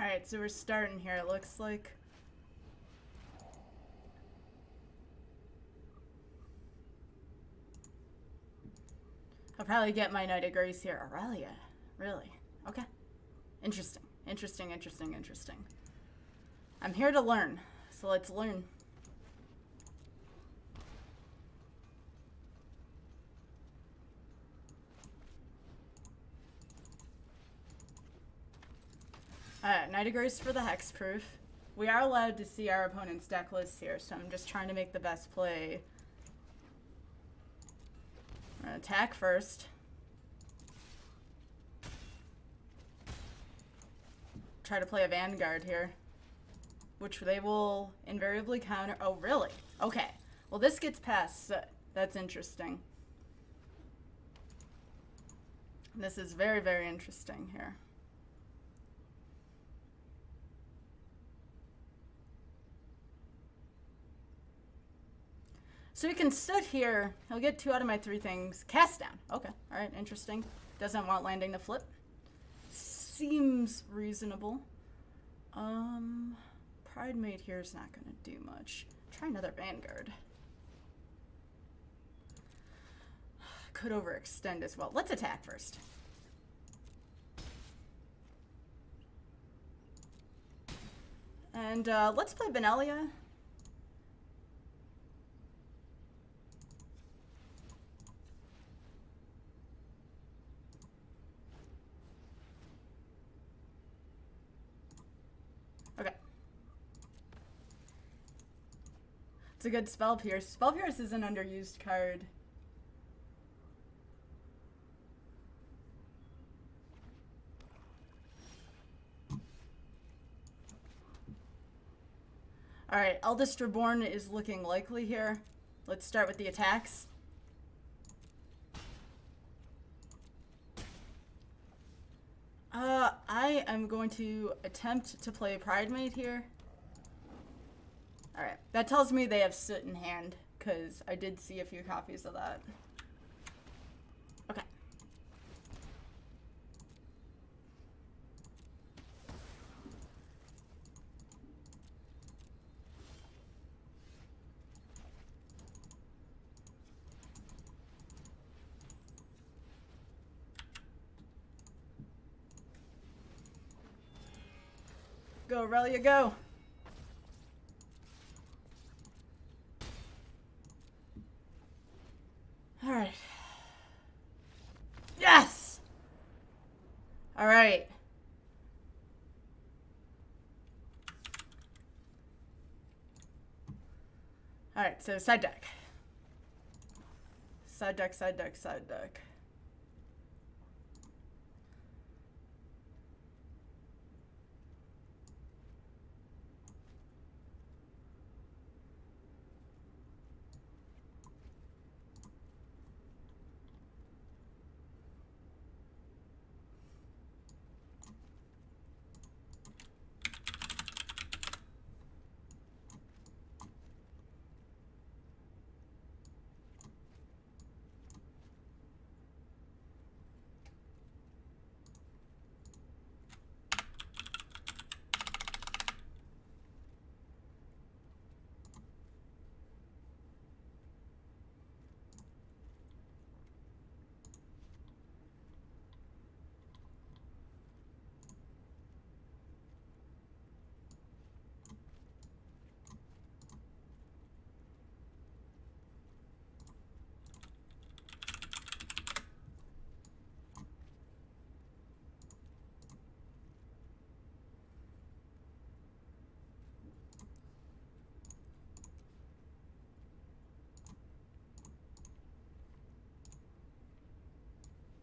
Alright, so we're starting here, it looks like. I'll probably get my Knight of Grace here. Aurelia. Really? Okay. Interesting. Interesting, interesting, interesting. I'm here to learn, so let's learn. Alright, Knight of Grace for the hexproof. We are allowed to see our opponent's deck list here, so I'm just trying to make the best play. We're gonna attack first. Try to play a Vanguard here, which they will invariably counter. Oh, really? Okay. Well, this gets past. So that's interesting. This is very, very interesting here. So he can sit here. He'll get 2 out of my 3 things. Cast down. Okay. All right. Interesting. Doesn't want landing to flip. Seems reasonable. Pride Mate here is not going to do much. Try another Vanguard. Could overextend as well. Let's attack first. And let's play Benelia. Okay. It's a good Spell Pierce. Spell Pierce is an underused card. Alright, Eldest Reborn is looking likely here. Let's start with the attacks. I am going to attempt to play Pride Mate here. Alright, that tells me they have Soot in hand, because I did see a few copies of that. Okay. Go, Aurelia, go! Alright. Yes! Alright. Alright, so side deck. Side deck, side deck, side deck.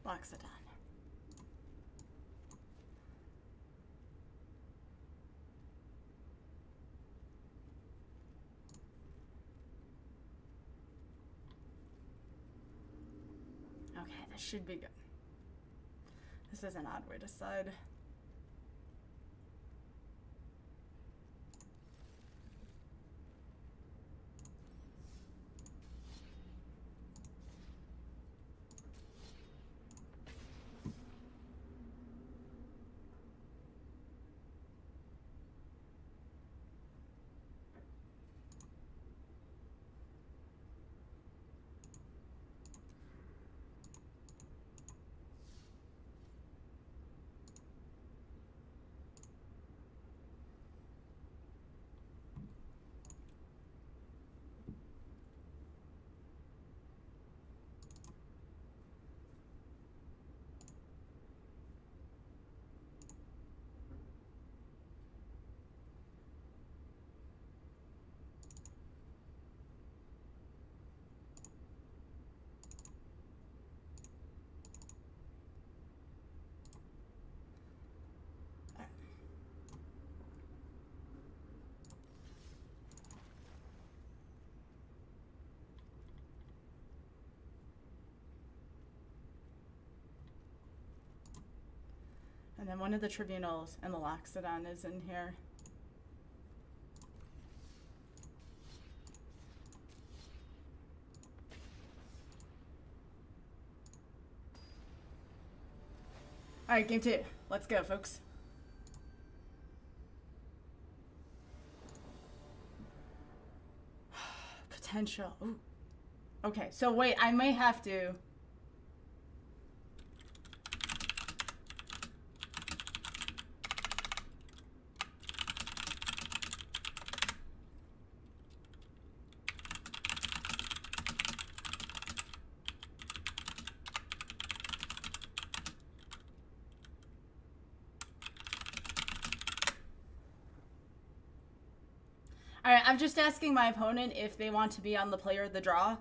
Locks it on. Okay, this should be good. This is an odd way to side. And then one of the tribunals and the Loxodon is in here. Alright, game 2. Let's go, folks. Potential. Ooh. Okay, so wait, I may have to... Alright, I'm just asking my opponent if they want to be on the play or the draw.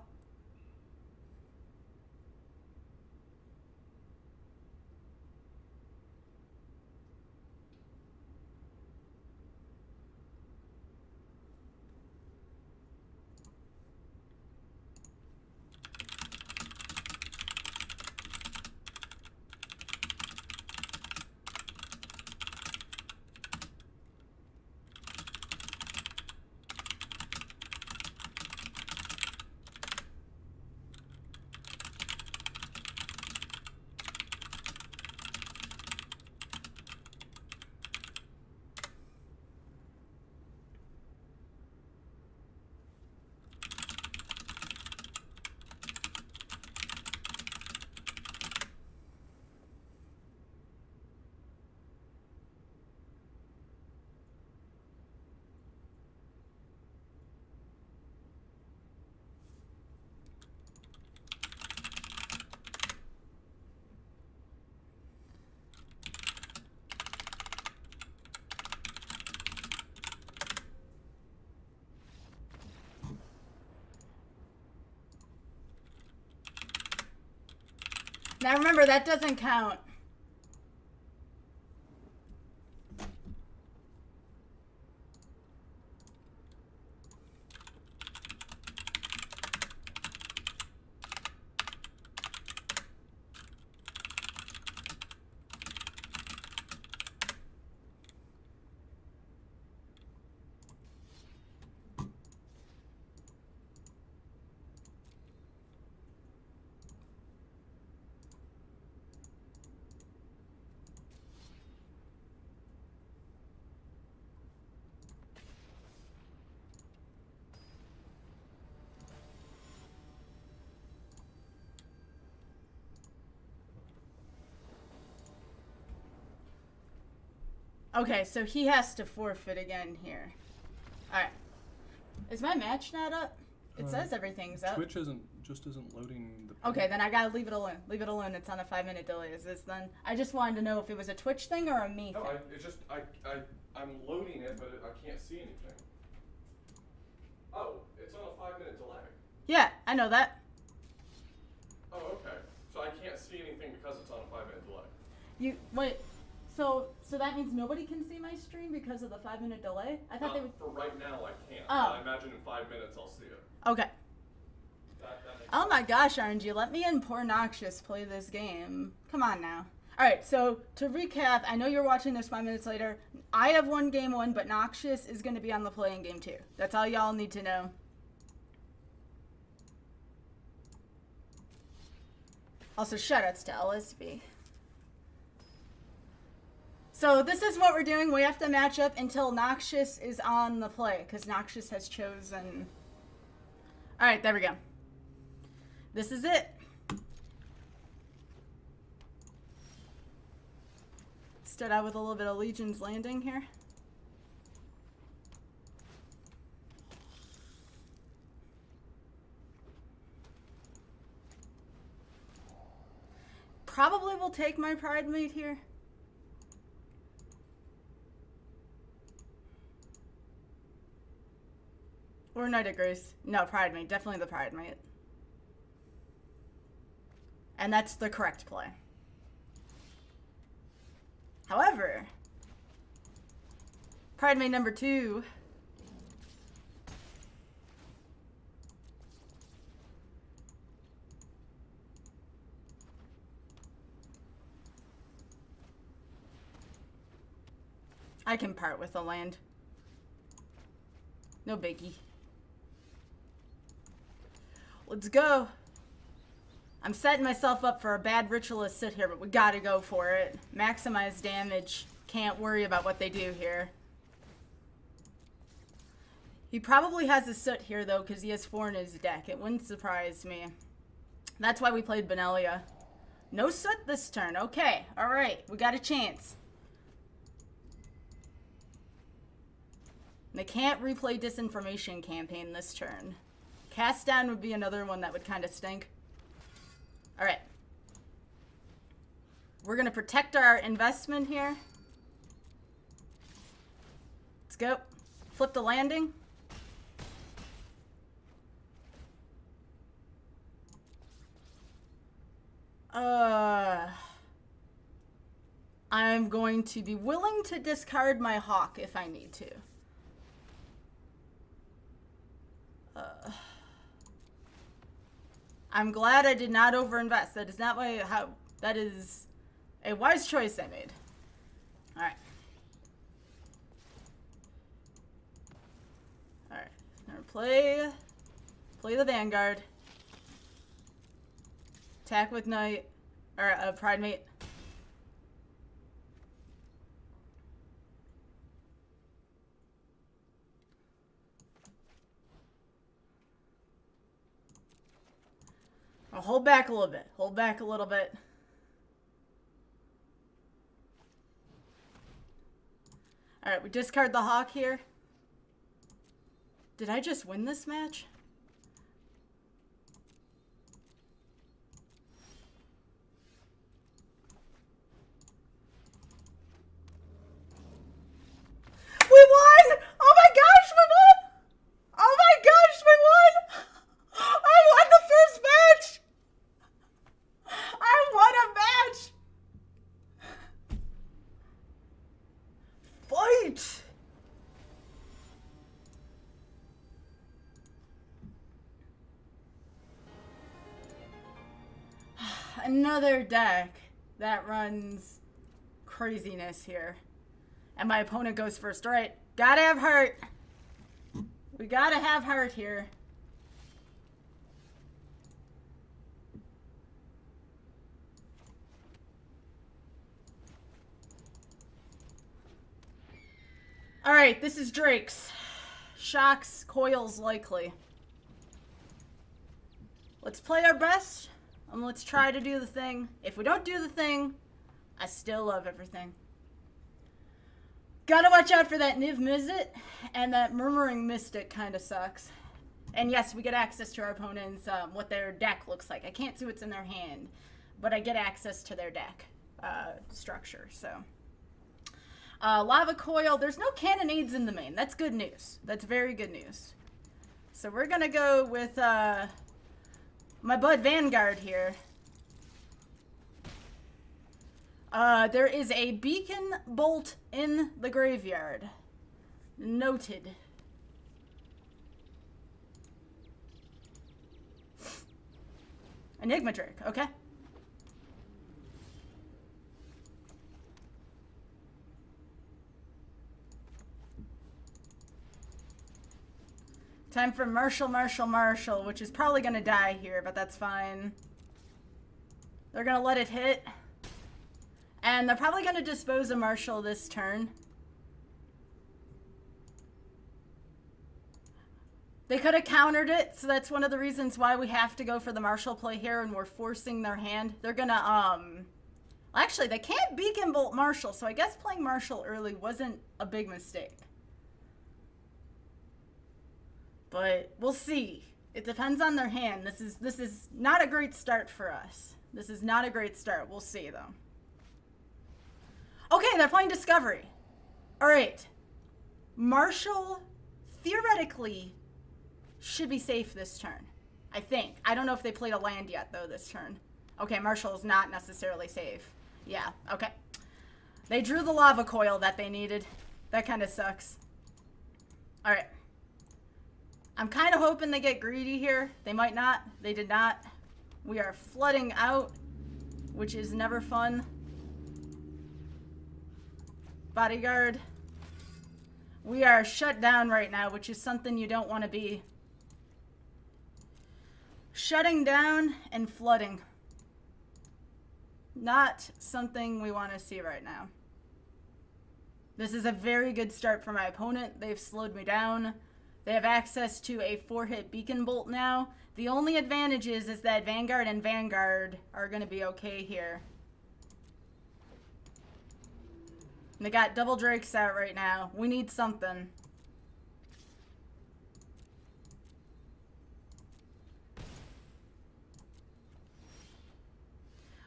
Now remember, that doesn't count. Okay, so he has to forfeit again here. Alright. Is my match not up? It says everything's up. Twitch isn't loading the... Okay, then I gotta leave it alone. Leave it alone. It's on a 5-minute delay. Is this then? I just wanted to know if it was a Twitch thing or a me thing. No, it's just, I'm loading it, but I can't see anything. Oh, it's on a 5-minute delay. Yeah, I know that. Oh, okay. So I can't see anything because it's on a 5-minute delay. You, wait. So that means nobody can see my stream because of the 5-minute delay? I thought they would... For right now, I can't. Oh. But I imagine in 5 minutes I'll see it. Okay. That makes Oh sense. my gosh, RNG, let me and poor Noxious play this game. Come on now. Alright, so to recap, I know you're watching this 5 minutes later. I have won game 1, but Noxious is going to be on the play in game 2. That's all y'all need to know. Also, shoutouts to LSB. So this is what we're doing. We have to match up until Noxious is on the play, because Noxious has chosen... Alright, there we go. This is it. Start out with a little bit of Legion's Landing here. Probably will take my Pride Mate here. Or Knight of Grace. No, Pride Mate. Definitely the Pride Mate. And that's the correct play. However, Pride Mate number 2. I can part with the land. No biggie. Let's go. I'm setting myself up for a bad ritualist sit here, but we gotta go for it. Maximize damage. Can't worry about what they do here. He probably has a soot here, though, because he has 4 in his deck. It wouldn't surprise me. That's why we played Benelia. No soot this turn. Okay. Alright. We got a chance. They can't replay Disinformation Campaign this turn. Cast Down would be another one that would kind of stink. Alright. We're going to protect our investment here. Let's go. Flip the landing. I'm going to be willing to discard my hawk if I need to. I'm glad I did not overinvest. That is not that is a wise choice I made. Alright. Alright. Now play the Vanguard. Attack with Knight. Or Pride Mate. I'll hold back a little bit. Hold back a little bit. Alright, we discard the Hawk here. Did I just win this match? We won! Oh my gosh, we won! Oh my gosh, we won! I won the first match! I won a match! Fight! Another deck that runs craziness here. And my opponent goes first. Alright, gotta have heart. We gotta have heart here. Alright, this is Drake's. Shocks, coils likely. Let's play our best, and let's try to do the thing. If we don't do the thing, I still love everything. Gotta watch out for that Niv Mizzet, and that Murmuring Mystic kind of sucks. And yes, we get access to our opponents, what their deck looks like. I can't see what's in their hand, but I get access to their deck structure, so. Lava Coil, there's no Cannonades in the main. That's good news. That's very good news. So we're gonna go with my bud Vanguard here. There is a Beacon Bolt in the graveyard. Noted. Enigma Drake, okay. Time for Marshall, which is probably going to die here, but that's fine. They're going to let it hit. And they're probably going to dispose of Marshall this turn. They could have countered it, so that's one of the reasons why we have to go for the Marshall play here, and we're forcing their hand. They're going to, actually, they can't Beacon Bolt Marshall, so I guess playing Marshall early wasn't a big mistake. But we'll see. It depends on their hand. This is not a great start for us. This is not a great start. We'll see, though. Okay, they're playing Discovery. All right. Marshall, theoretically, should be safe this turn. I think. I don't know if they played a land yet, though, this turn. Okay, Marshall is not necessarily safe. Yeah, okay. They drew the Lava Coil that they needed. That kind of sucks. All right. I'm kind of hoping they get greedy here. They might not. They did not. We are flooding out, which is never fun. Bodyguard. We are shut down right now, which is something you don't want to be. Shutting down and flooding. Not something we want to see right now. This is a very good start for my opponent. They've slowed me down. They have access to a 4-hit beacon bolt now. The only advantage is that Vanguard and Vanguard are going to be okay here. And they got double Drakes out right now. We need something.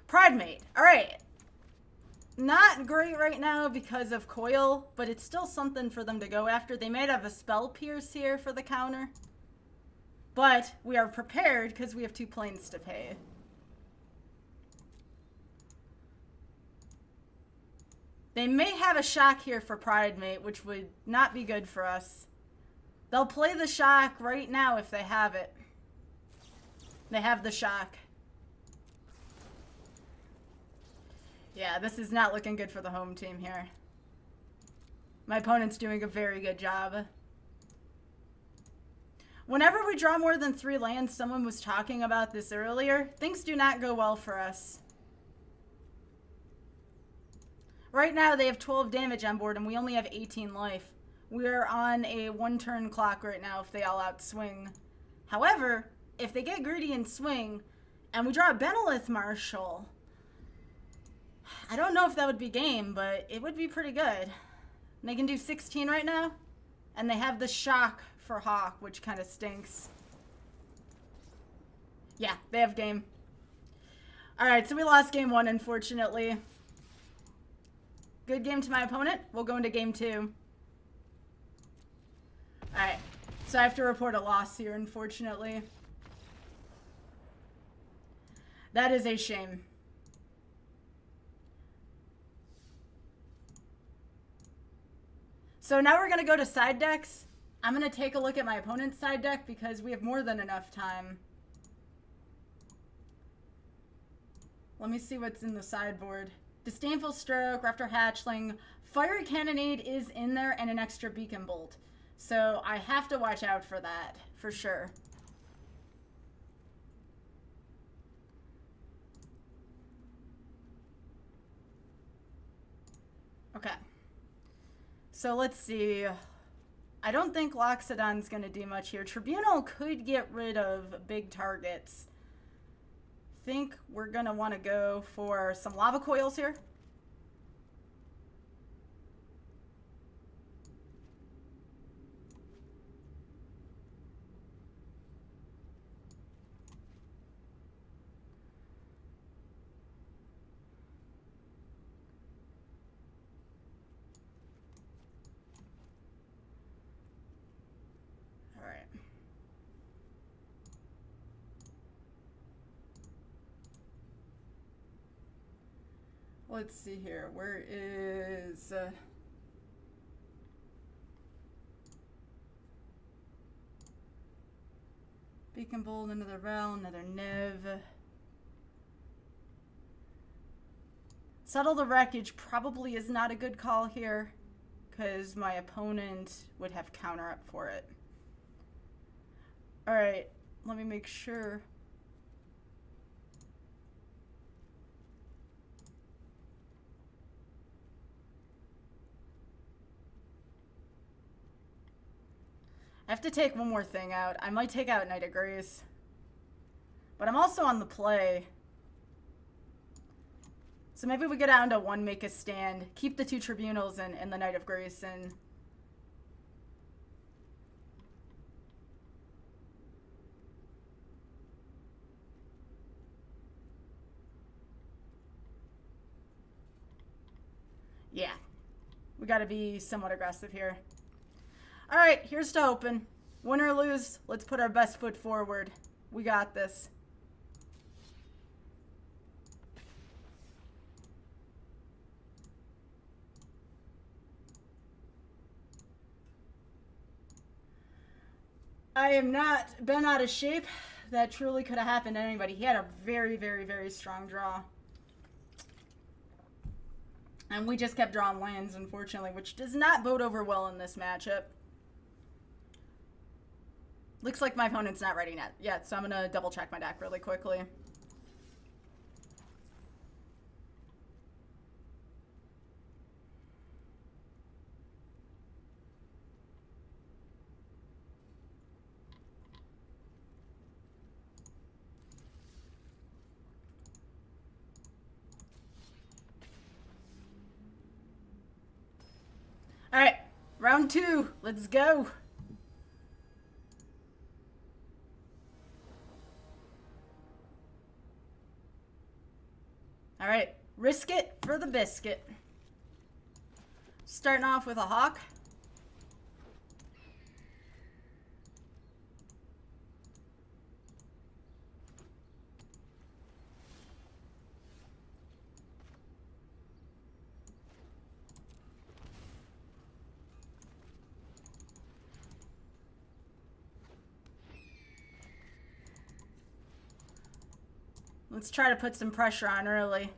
Pridemate. Alright. Not great right now because of Coil, but it's still something for them to go after. They might have a Spell Pierce here for the counter. But we are prepared because we have 2 planes to pay. They may have a shock here for Pridemate, which would not be good for us. They'll play the shock right now if they have it. They have the shock. Yeah, this is not looking good for the home team here. My opponent's doing a very good job. Whenever we draw more than 3 lands, someone was talking about this earlier, things do not go well for us. Right now, they have 12 damage on board, and we only have 18 life. We're on a 1-turn clock right now if they all out swing. However, if they get greedy and swing, and we draw a Benelith Marshal, I don't know if that would be game, but it would be pretty good. And they can do 16 right now, and they have the shock for Hawk, which kind of stinks. Yeah, they have game. Alright, so we lost game 1, unfortunately. Good game to my opponent. We'll go into game 2. Alright, so I have to report a loss here, unfortunately. That is a shame. So now we're going to go to side decks. I'm going to take a look at my opponent's side deck because we have more than enough time. Let me see what's in the sideboard. Disdainful Stroke, Raptor Hatchling, Fiery Cannonade is in there, and an extra Beacon Bolt. So I have to watch out for that, for sure. Okay. So let's see. I don't think Loxodon's going to do much here. Tribunal could get rid of big targets. Think we're going to want to go for some Lava Coils here. Let's see here. Where is... Beacon Bolt, another Rel, another Nev. Settle the Wreckage probably is not a good call here, because my opponent would have counter up for it. Alright, let me make sure. I have to take one more thing out. I might take out Knight of Grace. But I'm also on the play. So maybe we go down to 1, make a stand. Keep the 2 Tribunals and the Knight of Grace in. Yeah. We gotta be somewhat aggressive here. Alright, here's to hoping. Win or lose, let's put our best foot forward. We got this. I am not been out of shape. That truly could have happened to anybody. He had a very, very, very strong draw. And we just kept drawing lands, unfortunately, which does not bode over well in this matchup. Looks like my opponent's not ready yet, so I'm going to double check my deck really quickly. All right, round 2. Let's go. All right, risk it for the biscuit. Starting off with a hawk. Let's try to put some pressure on early.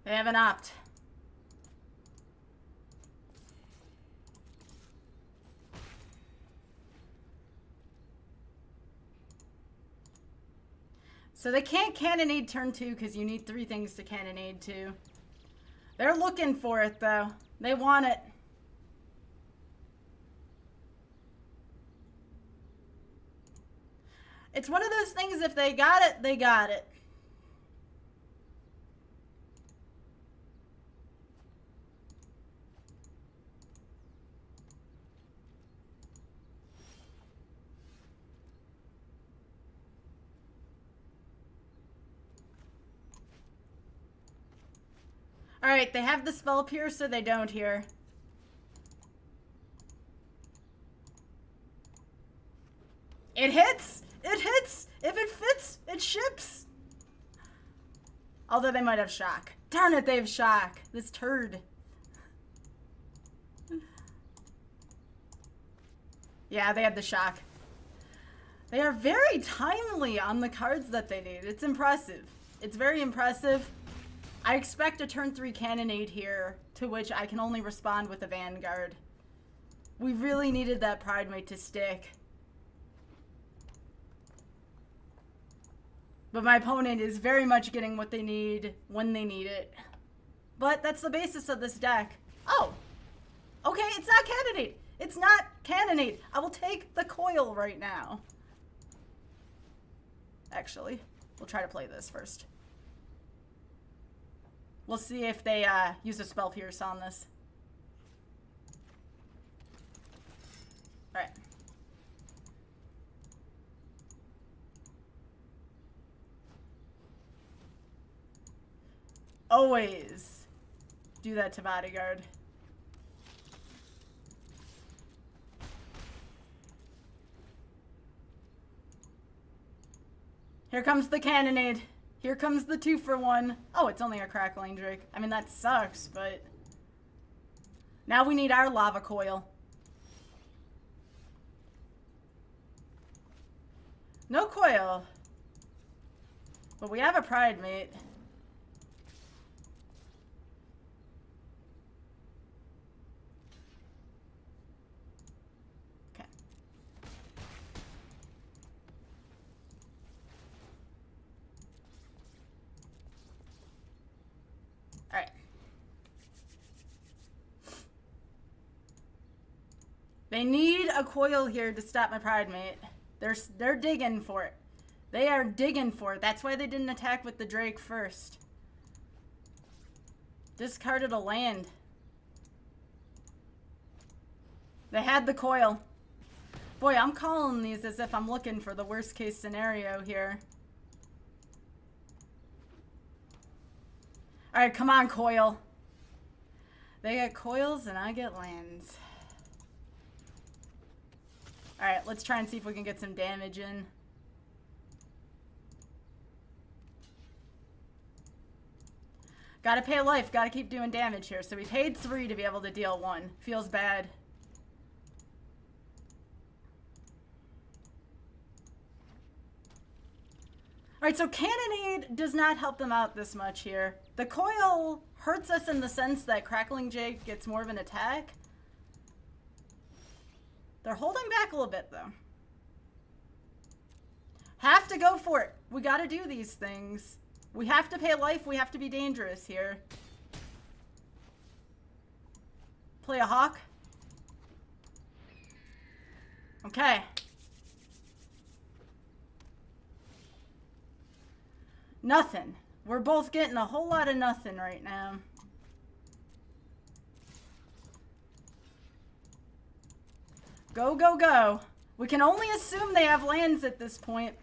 They have an opt. So they can't cannonade turn 2 because you need 3 things to cannonade 2. They're looking for it though. They want it. It's one of those things, if they got it, they got it. Alright, they have the spell pierce, so they don't here. It hits! It hits! If it fits, it ships! Although they might have shock. Darn it, they have shock. This turd. Yeah, they had the shock. They are very timely on the cards that they need. It's impressive. It's very impressive. I expect a turn 3 cannonade here, to which I can only respond with a Vanguard. We really needed that Pridemate to stick. But my opponent is very much getting what they need when they need it. But that's the basis of this deck. Oh! Okay, it's not cannonade! It's not cannonade! I will take the coil right now. Actually, we'll try to play this first. We'll see if they use a spell pierce on this. Alright. Always do that to bodyguard. Here comes the cannonade. Here comes the 2-for-1. Oh, it's only a crackling drake. I mean, that sucks, but now we need our lava coil. No coil. But we have a Pridemate. They need a coil here to stop my Pridemate. They're digging for it. They are digging for it. That's why they didn't attack with the Drake first. Discarded a land. They had the coil. Boy, I'm calling these as if I'm looking for the worst case scenario here. Alright, come on, coil. They get coils and I get lands. Alright, let's try and see if we can get some damage in. Gotta pay life, gotta keep doing damage here. So we paid 3 to be able to deal 1. Feels bad. Alright, so Cannonade does not help them out this much here. The coil hurts us in the sense that Crackling Jake gets more of an attack. They're holding back a little bit, though. Have to go for it. We gotta do these things. We have to pay life. We have to be dangerous here. Play a hawk. Okay. Nothing. We're both getting a whole lot of nothing right now. Go, go, go. We can only assume they have lands at this point.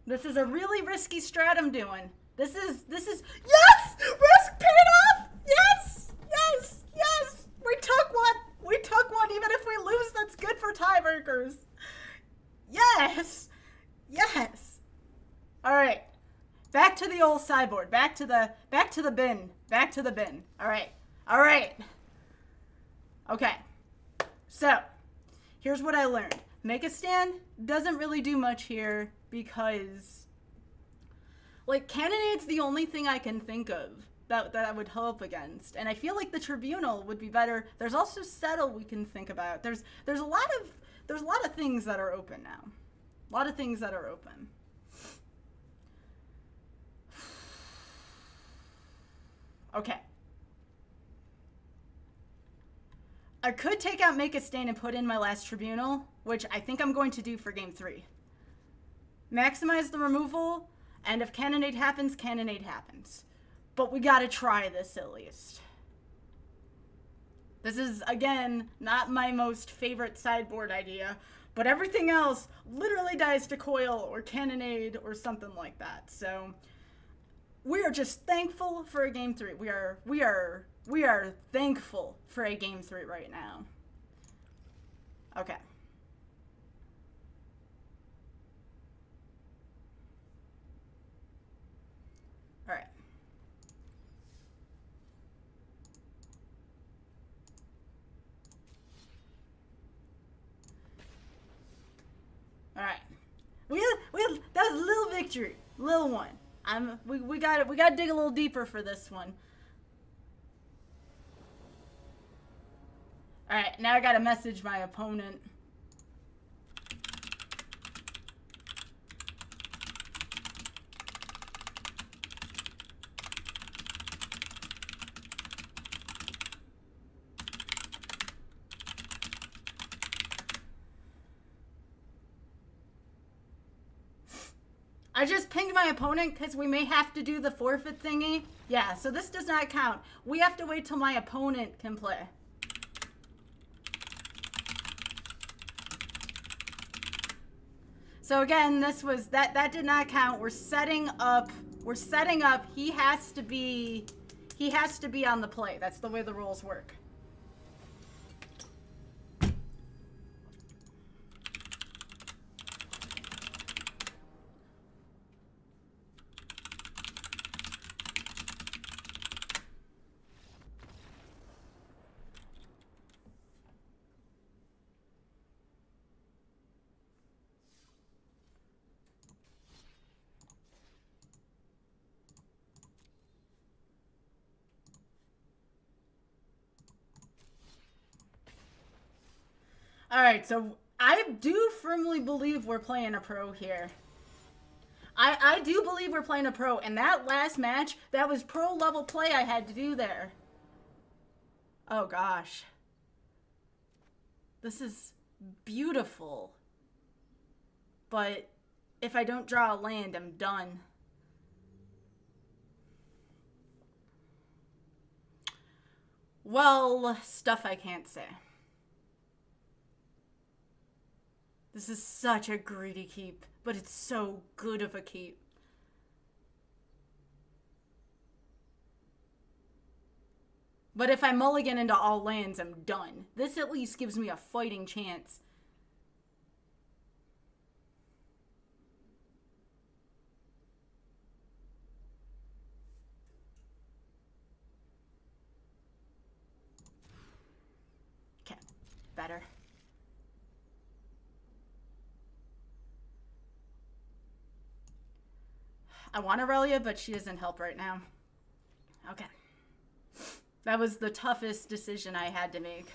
This is a really risky strat I'm doing. This is, yes! Risk paid off! Yes! Yes! Yes! We took one! We took one! Even if we lose, that's good for tiebreakers. Yes! Yes! Alright. Back to the old sideboard. Back to the bin. Back to the bin. Alright. Alright. Okay. So, here's what I learned. Make a stand doesn't really do much here because, like, Cannonade's the only thing I can think of that I would help against. And I feel like the Tribunal would be better. There's also Settle we can think about. There's a lot of things that are open now. A lot of things that are open. Okay. I could take out Make a Stand and put in my last Tribunal, which I think I'm going to do for game 3. Maximize the removal, and if Cannonade happens, Cannonade happens. But we gotta try this at least. This is, again, not my most favorite sideboard idea, but everything else literally dies to Coil or Cannonade or something like that. So we are just thankful for a game 3. We are thankful for a game 3 right now. Okay. All right. All right. That was a little victory, little one. We got to dig a little deeper for this one. All right, now I got to message my opponent. I just pinged my opponent because we may have to do the forfeit thingy. Yeah, so this does not count. We have to wait till my opponent can play. So again, this was that did not count. We're setting up. He has to be on the play. That's the way the rules work. Alright, so I do firmly believe we're playing a pro here. I do believe we're playing a pro, and that last match, that was pro level play I had to do there. Oh gosh. This is beautiful. But if I don't draw a land, I'm done. Well, stuff I can't say. This is such a greedy keep, but it's so good of a keep. But if I mulligan into all lands, I'm done. This at least gives me a fighting chance. Okay, better. I want Aurelia, but she doesn't help right now. Okay. That was the toughest decision I had to make.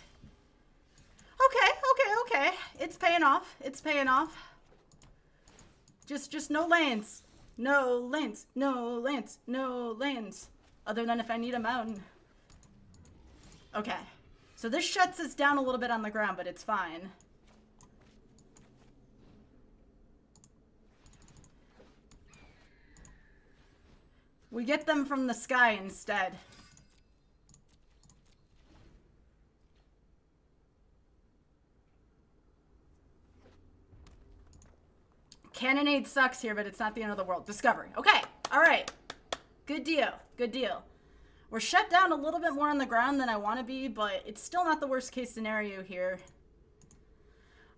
Okay. It's paying off. It's paying off. Just no lands. No lands. No lands. No lands. Other than if I need a mountain. Okay. So this shuts us down a little bit on the ground, but it's fine. We get them from the sky instead. Cannonade sucks here, but it's not the end of the world. Discovery. Okay. All right. Good deal. Good deal. We're shut down a little bit more on the ground than I want to be, but it's still not the worst case scenario here.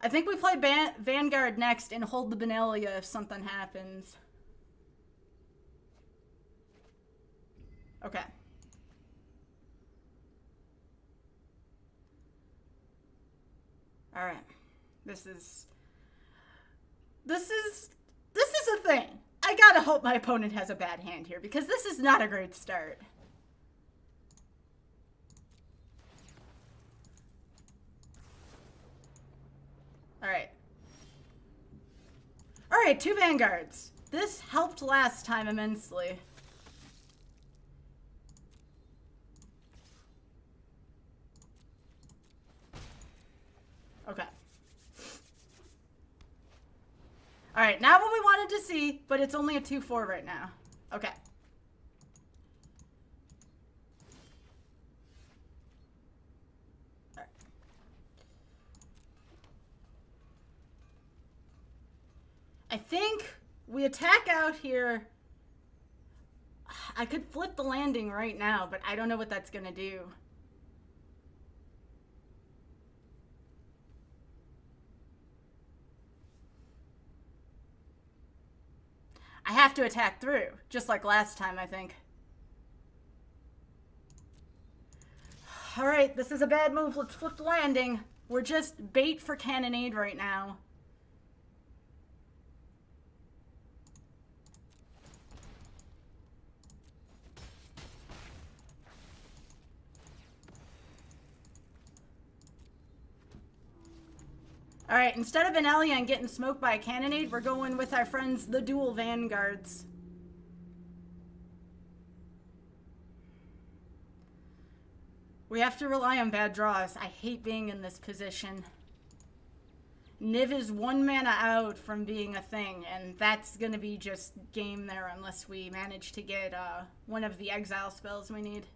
I think we play Vanguard next and hold the Benalia if something happens. Okay. All right. This is a thing. I gotta hope my opponent has a bad hand here because this is not a great start. Alright. Alright, 2 Vanguards. This helped last time immensely. Okay. Alright, not what we wanted to see, but it's only a 2-4 right now. Okay. Alright. I think we attack out here. I could flip the landing right now, but I don't know what that's gonna do. I have to attack through, just like last time, I think. Alright, this is a bad move. Let's flip the landing. We're just bait for cannonade right now. Alright, instead of Benalia and getting smoked by a cannonade, we're going with our friends, the dual Vanguards. We have to rely on bad draws. I hate being in this position. Niv is 1 mana out from being a thing, and that's gonna be just game there unless we manage to get one of the exile spells we need.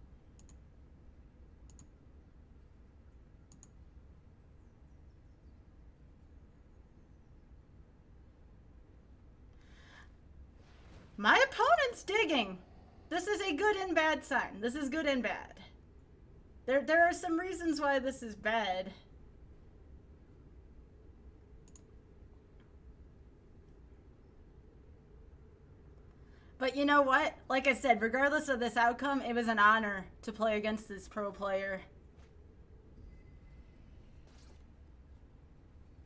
My opponent's digging. This is a good and bad sign. This is good and bad. There are some reasons why this is bad. But you know what? Like I said, regardless of this outcome, it was an honor to play against this pro player.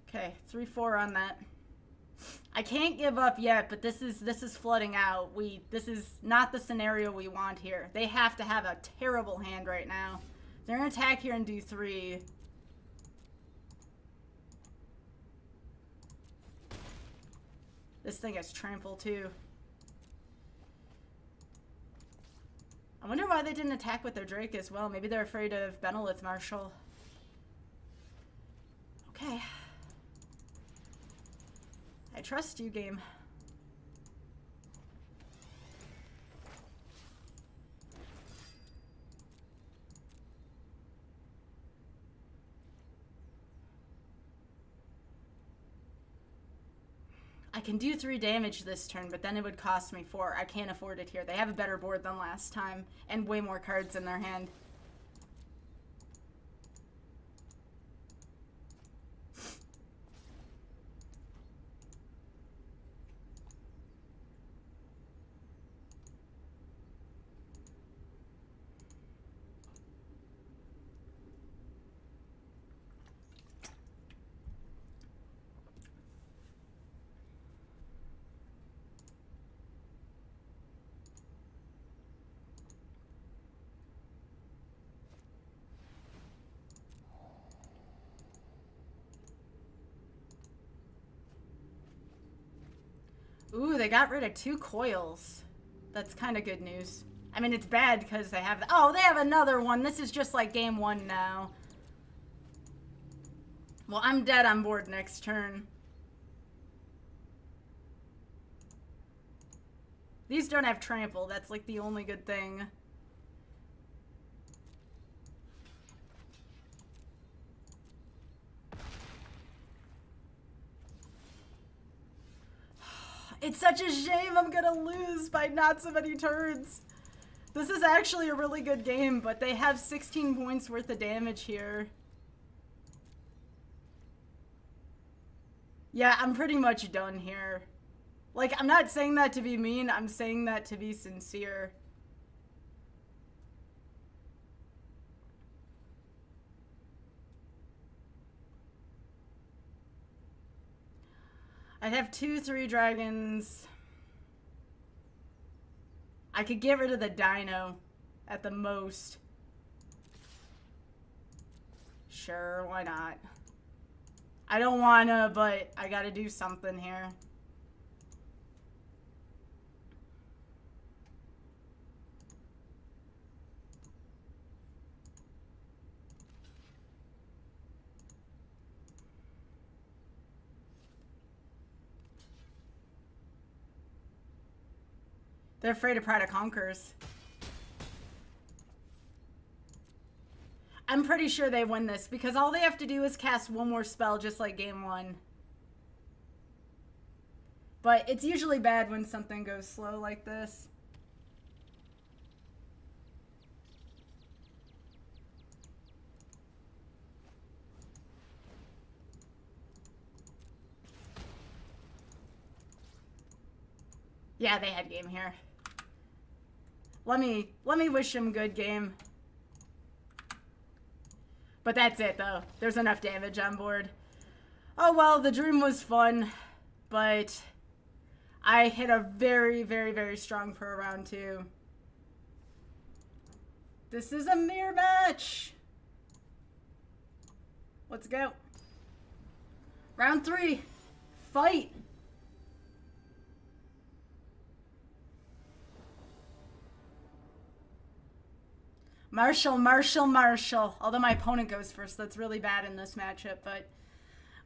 Okay, 3-4 on that. I can't give up yet, but this is flooding out. This is not the scenario we want here. They have to have a terrible hand right now. They're gonna attack here and do 3. This thing has trample too. I wonder why they didn't attack with their Drake as well. Maybe they're afraid of Benelith Marshall. Okay. I trust you, game. I can do 3 damage this turn, but then it would cost me 4. I can't afford it here. They have a better board than last time, and way more cards in their hand. Ooh, they got rid of 2 coils. That's kind of good news. I mean, it's bad because they have... Oh, they have another one. This is just like game 1 now. Well, I'm dead on board next turn. These don't have trample. That's like the only good thing. It's such a shame I'm gonna lose by not so many turns. This is actually a really good game, but they have 16 points worth of damage here. Yeah, I'm pretty much done here. Like, I'm not saying that to be mean, I'm saying that to be sincere. I'd have 2 3 dragons. I could get rid of the dino at the most. Sure, why not? I don't wanna, but I gotta do something here. They're afraid of Pride of Conquerors. I'm pretty sure they win this because all they have to do is cast one more spell just like game 1. But it's usually bad when something goes slow like this. Yeah, they had game here. Let me wish him good game. But that's it, though. There's enough damage on board. Oh, well, the dream was fun. But I hit a very, very, very strong per round 2. This is a mirror match. Let's go. Round 3. Fight. Marshall, Marshall, Marshall. Although my opponent goes first. That's really bad in this matchup, but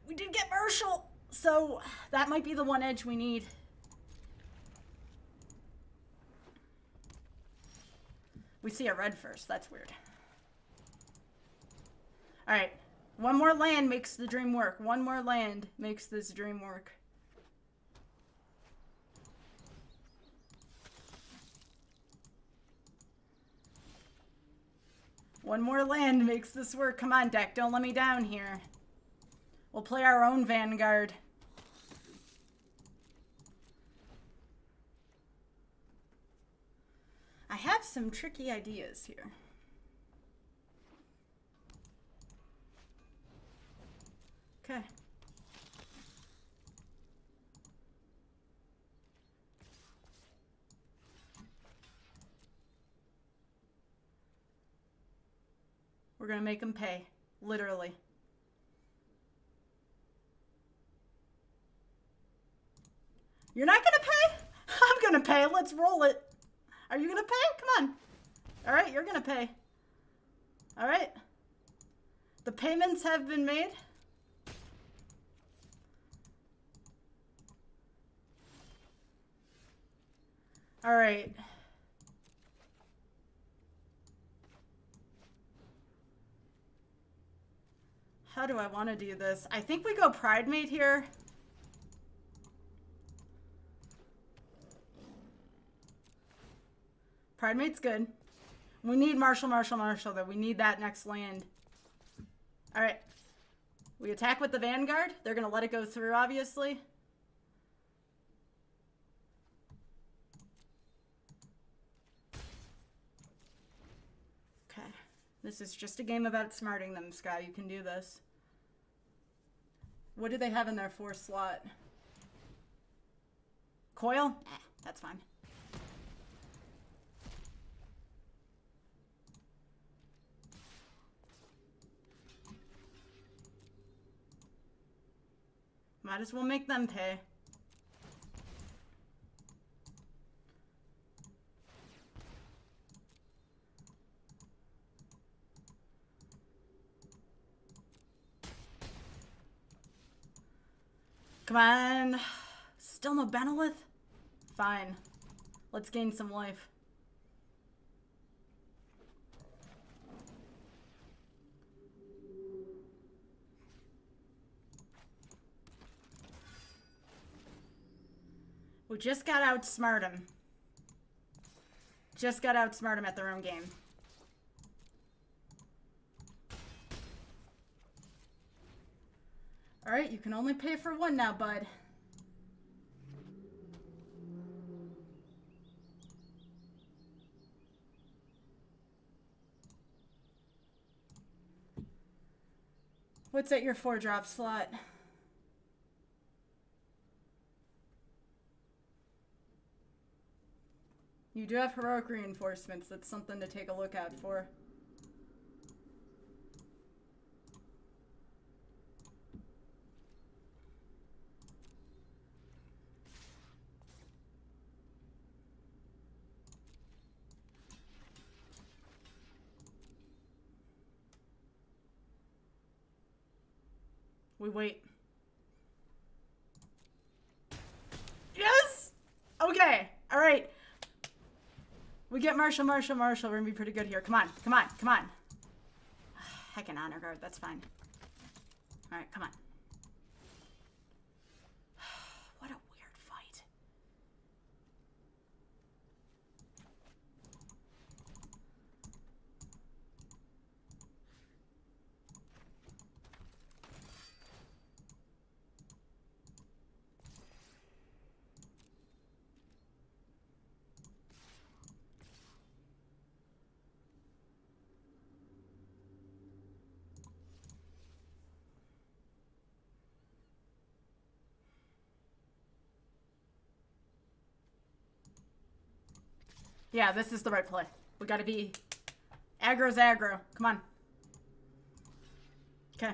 we did get Marshall. So that might be the one edge we need. We see a red first. That's weird. All right. One more land makes the dream work. One more land makes this dream work. One more land makes this work. Come on, deck. Don't let me down here. We'll play our own Vanguard. I have some tricky ideas here. Okay. We're gonna make them pay, literally. You're not gonna pay? I'm gonna pay. Let's roll it. Are you gonna pay? Come on. All right, you're gonna pay. All right. The payments have been made. All right. How do I want to do this? I think we go Pridemate here. Pridemate's good. We need Marshall, Marshall, Marshall, though. We need that next land. All right. We attack with the Vanguard. They're going to let it go through, obviously. Okay. This is just a game about outsmarting them, Sky. You can do this. What do they have in their 4th slot? Coil? That's fine. Might as well make them pay. Come on. Still no Benelith? Fine. Let's gain some life. We just got to outsmart him. Just got to outsmart him at their own game. Alright, you can only pay for one now, bud. What's at your 4-drop slot? You do have heroic reinforcements. That's something to take a look out for. We wait. Yes! Okay. All right. We get Marshall. We're gonna be pretty good here. Come on. Heck, an honor guard. That's fine. All right, come on. What a weird fight. Yeah, this is the right play. We gotta be... Aggro's aggro. Come on. Okay.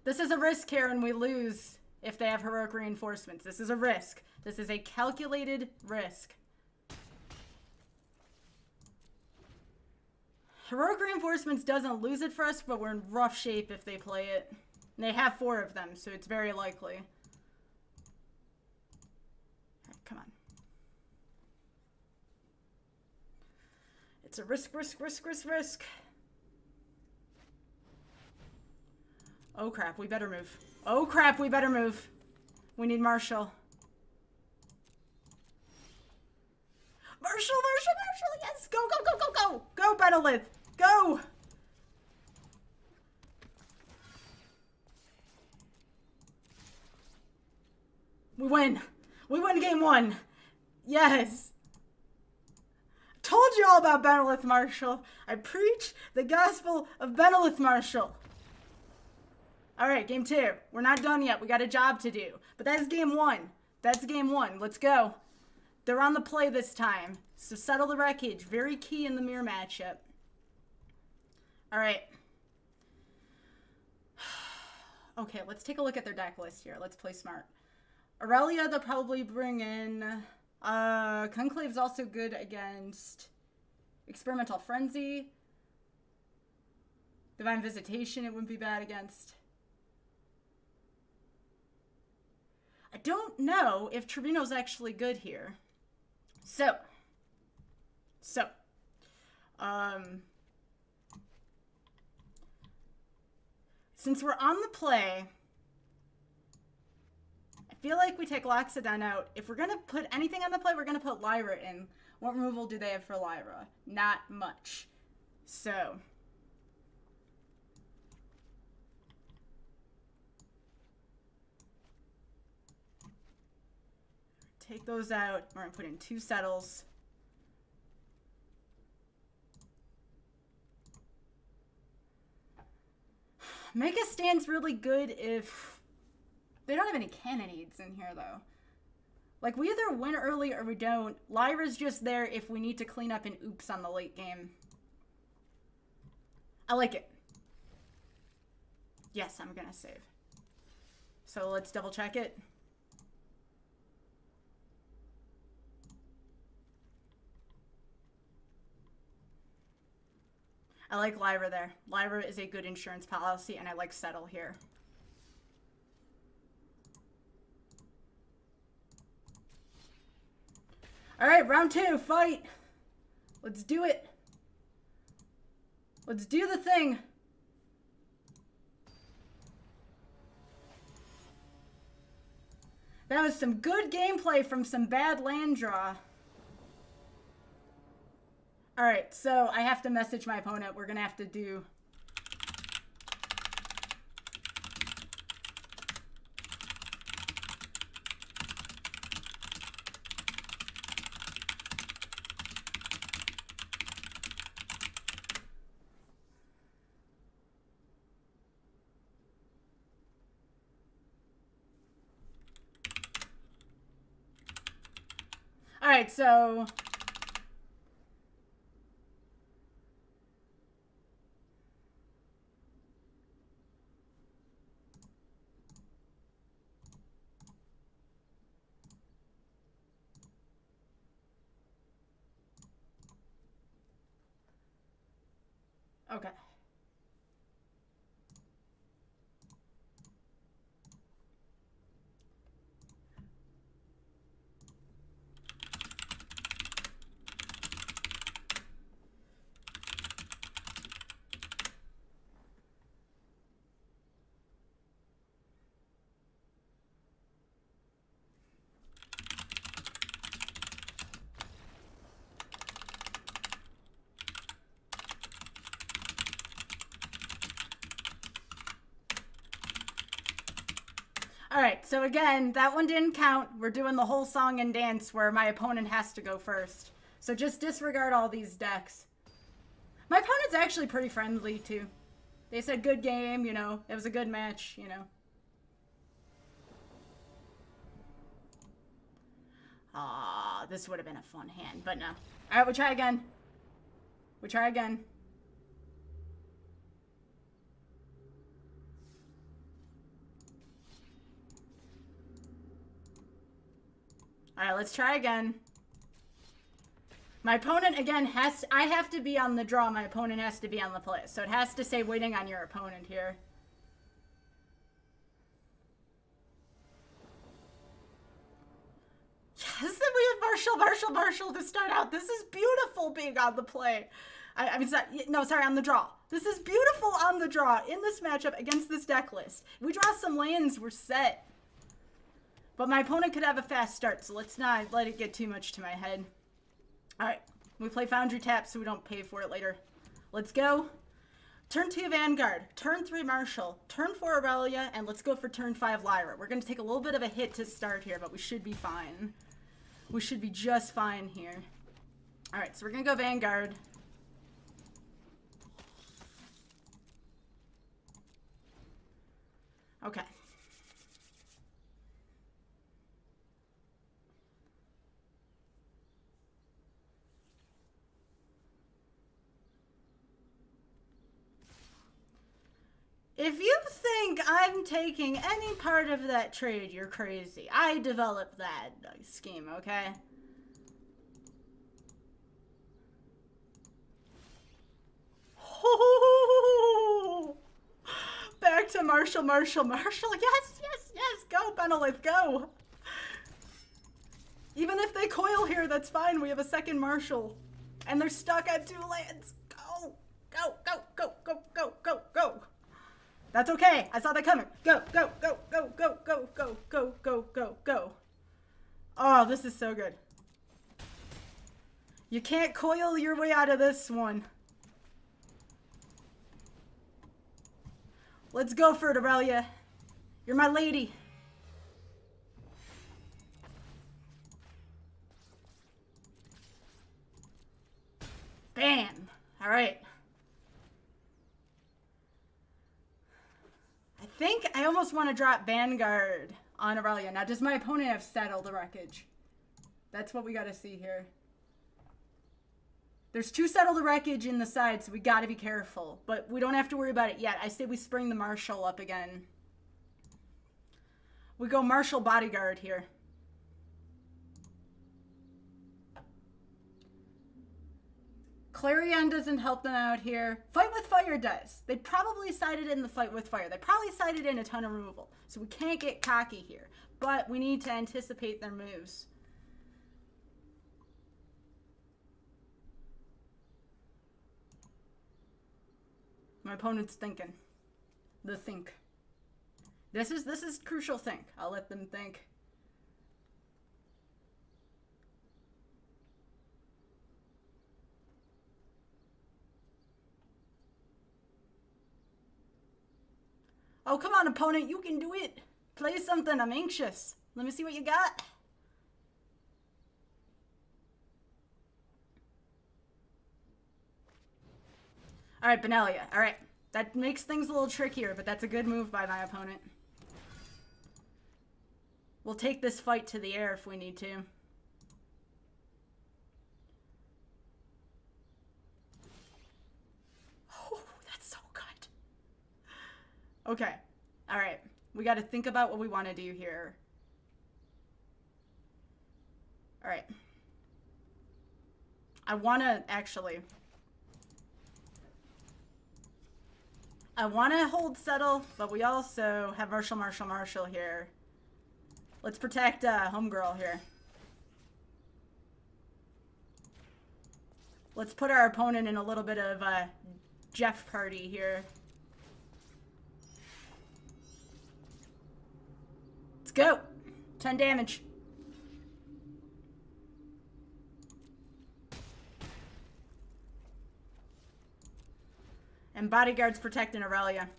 This is a risk here and we lose if they have heroic reinforcements. This is a risk. This is a calculated risk. Heroic reinforcements doesn't lose it for us, but we're in rough shape if they play it. And they have 4 of them, so it's very likely. Come on. It's a risk. Oh crap, we better move. We need Marshall. Marshall, yes! Go! Go, Benelith! Go! We win! We win game 1. Yes. Told you all about Benelith Marshall. I preach the gospel of Benelith Marshall. All right, game 2. We're not done yet. We got a job to do. But that's game 1. Let's go. They're on the play this time. So settle the wreckage. Very key in the mirror matchup. All right. Okay, let's take a look at their deck list here. Let's play smart. Aurelia, they'll probably bring in. Conclave's also good against Experimental Frenzy. Divine Visitation, it wouldn't be bad against. I don't know if Trevino's actually good here. So. Since we're on the play, I feel like we take Loxodon out. If we're going to put anything on the play, we're going to put Lyra in. What removal do they have for Lyra? Not much. So. Take those out. We're going to put in 2 settles. Mega Stand's really good if they don't have any Cannonides in here, though. Like, we either win early or we don't. Lyra's just there if we need to clean up an oops on the late game. I like it. Yes, I'm going to save. So let's double check it. I I like Lyra there. Lyra is a good insurance policy, and I like Settle here. All right, round 2, fight. Let's do it. Let's do the thing. That was some good gameplay from some bad land draw. All right, so I have to message my opponent. We're going to have to do... All right, so... Okay. All right, so again, that one didn't count. We're doing the whole song and dance where my opponent has to go first. So just disregard all these decks. My opponent's actually pretty friendly, too. They said good game, you know. It was a good match, you know. Ah, this would have been a fun hand, but no. All right, we try again. We try again. All right, let's try again. My opponent, again, I have to be on the draw. My opponent has to be on the play. So it has to say waiting on your opponent here. Yes, and we have Marshall to start out. This is beautiful being on the play. I mean, sorry, on the draw. This is beautiful on the draw in this matchup against this deck list. If we draw some lands, we're set. But my opponent could have a fast start, so let's not let it get too much to my head. All right, we play Foundry Tap so we don't pay for it later. Let's go. Turn 2 Vanguard, turn 3 Marshall, turn 4 Aurelia, and let's go for turn 5 Lyra. We're going to take a little bit of a hit to start here, but we should be fine. We should be just fine here. All right, so we're going to go Vanguard. Okay. If you think I'm taking any part of that trade, you're crazy. I developed that scheme, okay? Oh, back to Marshall. Yes, go, Benelith, go. Even if they coil here, that's fine. We have a second Marshall. And they're stuck at 2 lands. Go. That's okay. I saw that coming. Go. Oh, this is so good. You can't coil your way out of this one. Let's go for it, Aurelia. You're my lady. Bam. All right. I think I almost want to drop Vanguard on Aurelia. Now, does my opponent have Settled the Wreckage? That's what we got to see here. There's 2 Settle the Wreckage in the side, so we got to be careful. But we don't have to worry about it yet. I say we spring the Marshall up again. We go Marshall Bodyguard here. Clarion doesn't help them out here. Fight with Fire does. They probably sided in the Fight with Fire. They probably sided in a ton of removal. So we can't get cocky here. But we need to anticipate their moves. My opponent's thinking. The think. This is crucial think. I'll let them think. Oh, come on, opponent. You can do it. Play something. I'm anxious. Let me see what you got. All right, Benelia. All right. That makes things a little trickier, but that's a good move by my opponent. We'll take this fight to the air if we need to. Oh, that's so good. Okay. All right. We got to think about what we want to do here. All right. I want to actually... I want to hold settle, but we also have Marshall here. Let's protect Homegirl here. Let's put our opponent in a little bit of Jeff party here. Let's go. 10 damage. And Bodyguard's protecting Aurelia.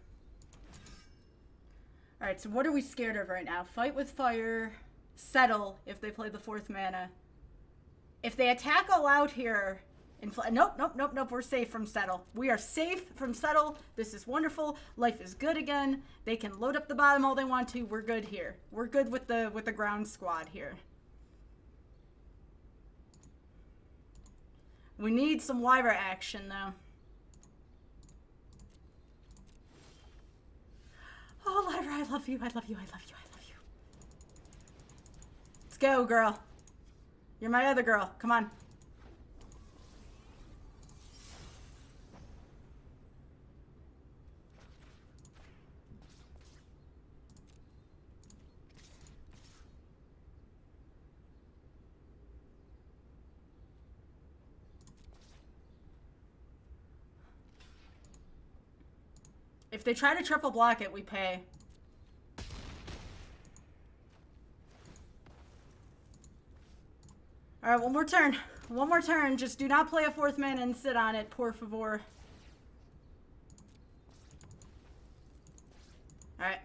Alright, so what are we scared of right now? Fight with Fire. Settle if they play the 4th mana. If they attack all out here... Nope. We're safe from Settle. We are safe from Settle. This is wonderful. Life is good again. They can load up the bottom all they want to. We're good here. We're good with the ground squad here. We need some Wyvern action, though. Oh, Lyra, I love you. I love you. I love you. I love you. Let's go, girl. You're my other girl. Come on. If they try to triple block it, we pay. Alright, one more turn. One more turn. Just do not play a 4th mana and sit on it, por favor. Alright.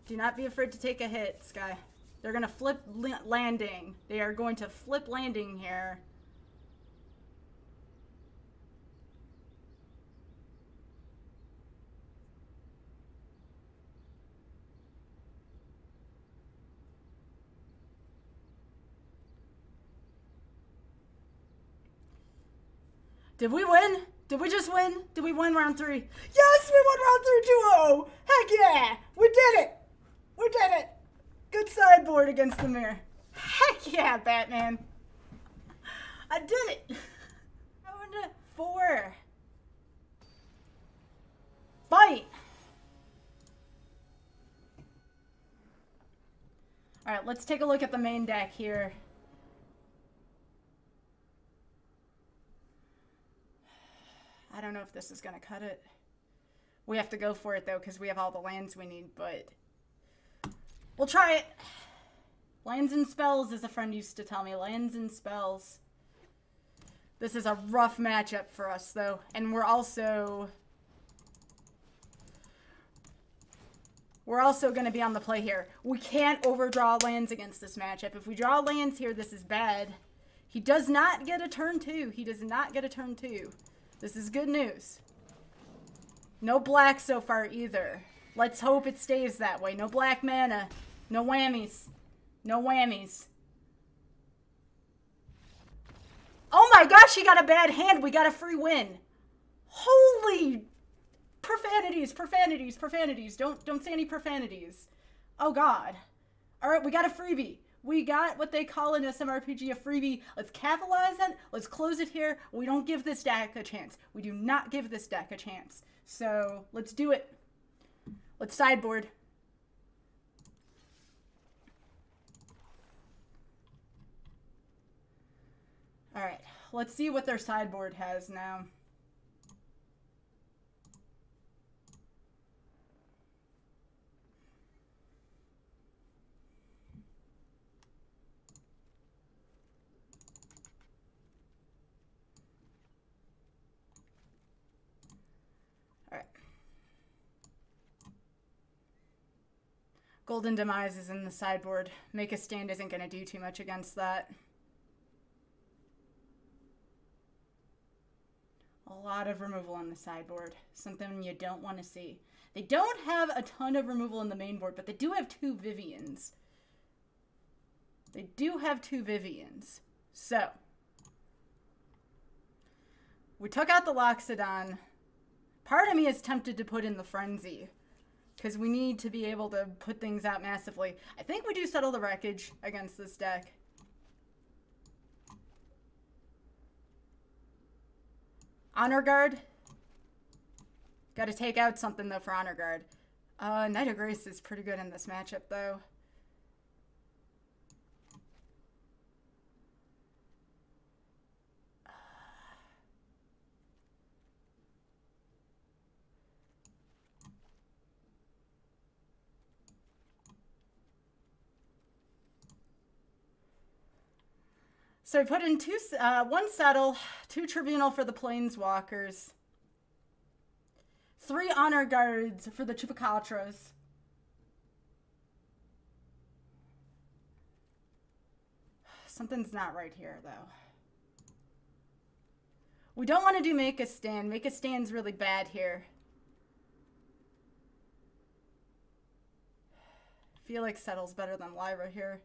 Do not be afraid to take a hit, Sky. They're going to flip landing. They are going to flip landing here. Did we win? Did we just win? Did we win round 3? Yes, we won round 3 2-0. Heck yeah. We did it. We did it. Good sideboard against the mirror. Heck yeah, Batman. I did it. Round 4. Fight. All right, let's take a look at the main deck here. I don't know if this is going to cut it. We have to go for it, though, because we have all the lands we need, but we'll try it. Lands and spells, as a friend used to tell me. Lands and spells. This is a rough matchup for us, though, and we're also going to be on the play here. We can't overdraw lands against this matchup. If we draw lands here, this is bad. He does not get a turn 2. He does not get a turn 2. This is good news. No black so far either. Let's hope it stays that way. No black mana. No whammies. No whammies. Oh my gosh, he got a bad hand. We got a free win. Holy profanities, profanities, profanities. Don't say any profanities. Oh God. All right, we got a freebie. We got what they call in SMRPG a freebie. Let's capitalize on it. Let's close it here. We don't give this deck a chance. We do not give this deck a chance. So let's do it. Let's sideboard. All right, let's see what their sideboard has now. Golden Demise is in the sideboard. Make a Stand isn't going to do too much against that. A lot of removal on the sideboard. Something you don't want to see. They don't have a ton of removal in the main board, but they do have 2 Vivians. They do have 2 Vivians. So, we took out the Loxodon. Part of me is tempted to put in the Frenzy, because we need to be able to put things out massively. I think we do Settle the Wreckage against this deck. Honor Guard. Got to take out something, though, for Honor Guard. Knight of Grace is pretty good in this matchup, though. So we put in 1 Settle, 2 Tribunal for the Planeswalkers, 3 Honor Guards for the Chupacabras. Something's not right here, though. We don't want to do Make a Stand. Make a Stand's really bad here. I feel like Settle's better than Lyra here.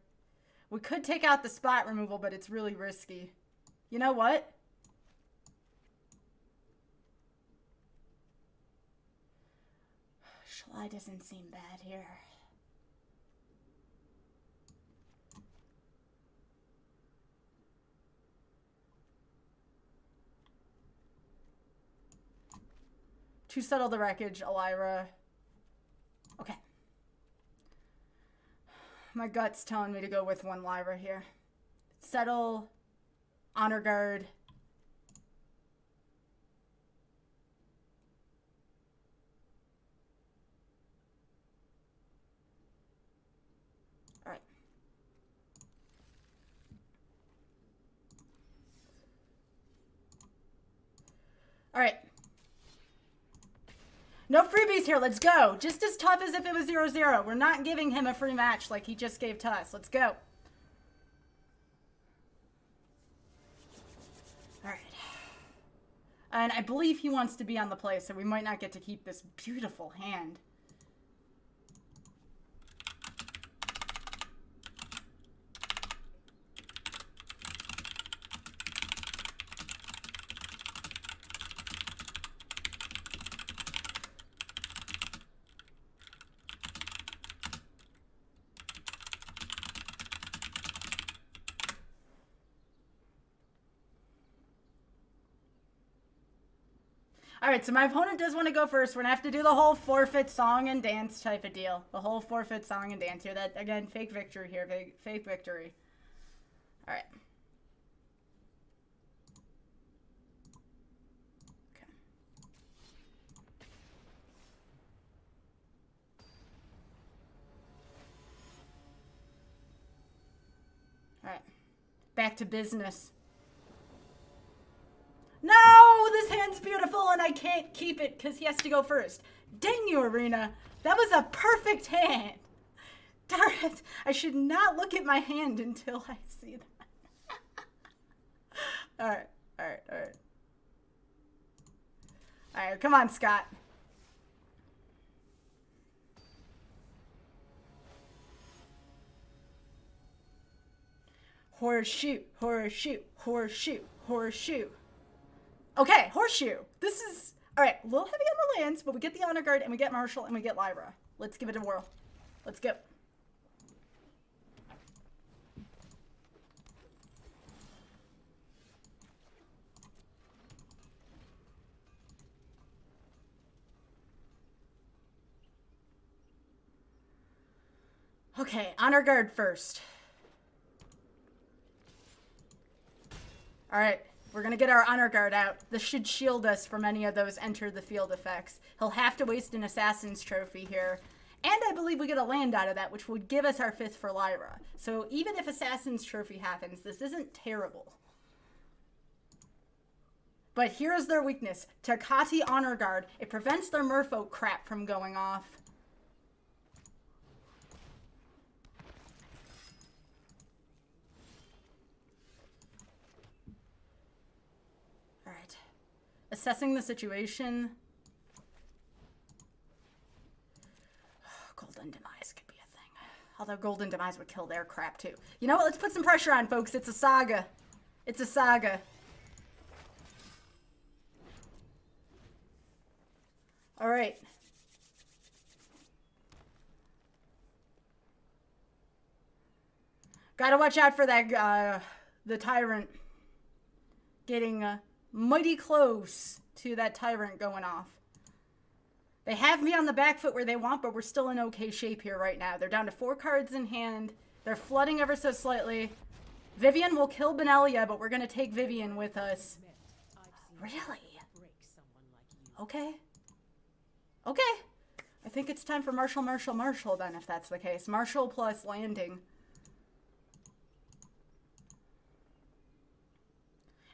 We could take out the spot removal, but it's really risky. You know what? Schley doesn't seem bad here. To Settle the Wreckage, Lyra. Okay. My gut's telling me to go with 1 Lyra here. Settle, Honor Guard. All right. All right. No freebies here. Let's go. Just as tough as if it was 0-0. We're not giving him a free match like he just gave to us. Let's go. All right. And I believe he wants to be on the play, so we might not get to keep this beautiful hand. All right, so my opponent does want to go first. We're going to have to do the whole forfeit song and dance type of deal. The whole forfeit song and dance here. That, again, fake victory here. Fake victory. All right. Okay. All right. Back to business. No, this hand's beautiful and I can't keep it because he has to go first. Dang you, Arena. That was a perfect hand. Darn it. I should not look at my hand until I see that. All right, all right, all right. All right, come on, Scott. Horseshoe, horseshoe, horseshoe, horseshoe. Okay, horseshoe. This is, all right, a little heavy on the lands, but we get the Honor Guard and we get Marshall and we get Lyra. Let's give it a whirl. Let's go. Okay, honor guard first. Alright, we're gonna get our honor guard out. This should shield us from any of those enter the field effects. He'll have to waste an assassin's trophy here. And I believe we get a land out of that, which would give us our 5th for Lyra. So even if assassin's trophy happens, this isn't terrible. But here's their weakness. Takati honor guard. It prevents their merfolk crap from going off. Alright. Assessing the situation. Golden Demise could be a thing. Although Golden Demise would kill their crap too. You know what? Let's put some pressure on, folks. It's a saga. It's a saga. Alright. Gotta watch out for that, the Tyrant. Getting mighty close to that Tyrant going off. They have me on the back foot where they want, but we're still in okay shape here right now. They're down to 4 cards in hand. They're flooding ever so slightly. Vivian will kill Benelia, but we're going to take Vivian with us. Really? Okay. Okay. I think it's time for Marshall then, if that's the case. Marshall plus landing.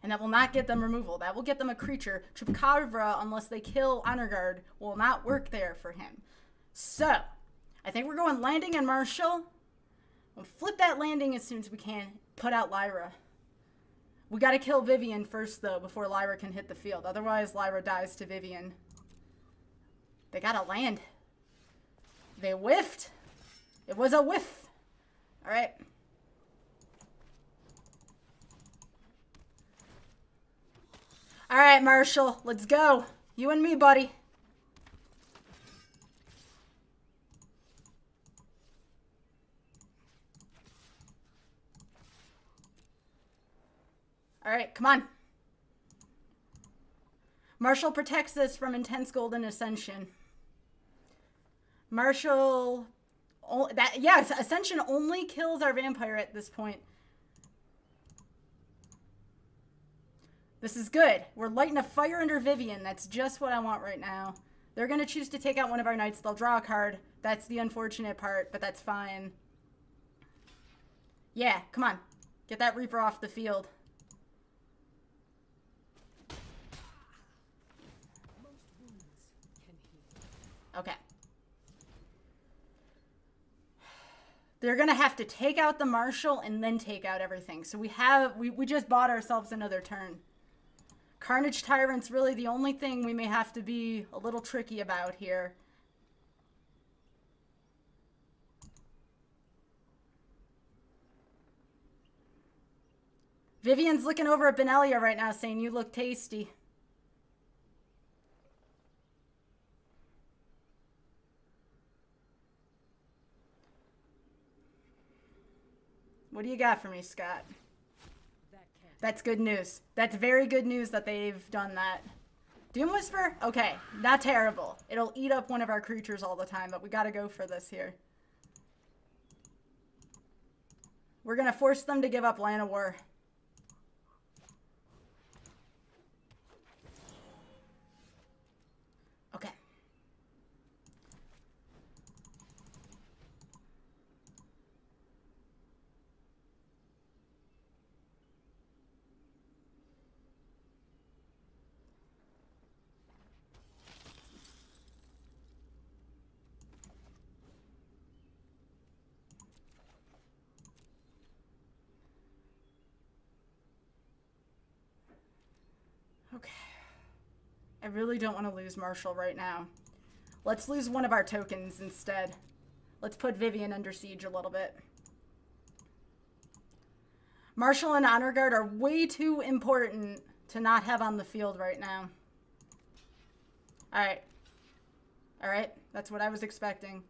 And that will not get them removal. That will get them a creature. Chupacabra, unless they kill Honor Guard, will not work there for him. So, I think we're going landing and Marshall. We'll flip that landing as soon as we can. Put out Lyra. We gotta kill Vivian first, though, before Lyra can hit the field. Otherwise, Lyra dies to Vivian. They gotta land. They whiffed. It was a whiff. Alright. Alright, Marshall. Let's go. You and me, buddy. Alright, come on. Marshall protects us from intense golden ascension. Marshall... yes, ascension only kills our vampire at this point. This is good. We're lighting a fire under Vivian. That's just what I want right now. They're going to choose to take out one of our knights. They'll draw a card. That's the unfortunate part, but that's fine. Yeah, come on. Get that Reaper off the field. Okay. They're going to have to take out the Marshal and then take out everything. So we just bought ourselves another turn. Carnage Tyrant's really the only thing we may have to be a little tricky about here. Vivian's looking over at Benelia right now saying, you look tasty. What do you got for me, Scott? That's good news. That's very good news that they've done that. Doom Whisper? Okay, not terrible. It'll eat up one of our creatures all the time, but we gotta go for this here. We're gonna force them to give up Llanowar. Okay. Okay. I really don't want to lose Marshall right now. Let's lose one of our tokens instead. Let's put Vivian under siege a little bit. Marshall and Honor Guard are way too important to not have on the field right now. Alright. Alright, that's what I was expecting.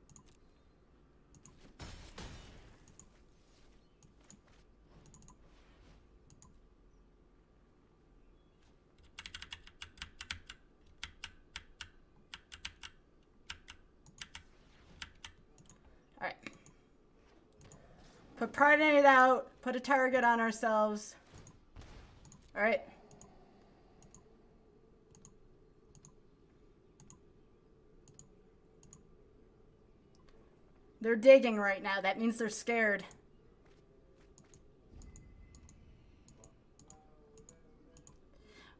Alright. Put Pride 8 out. Put a target on ourselves. Alright. They're digging right now. That means they're scared.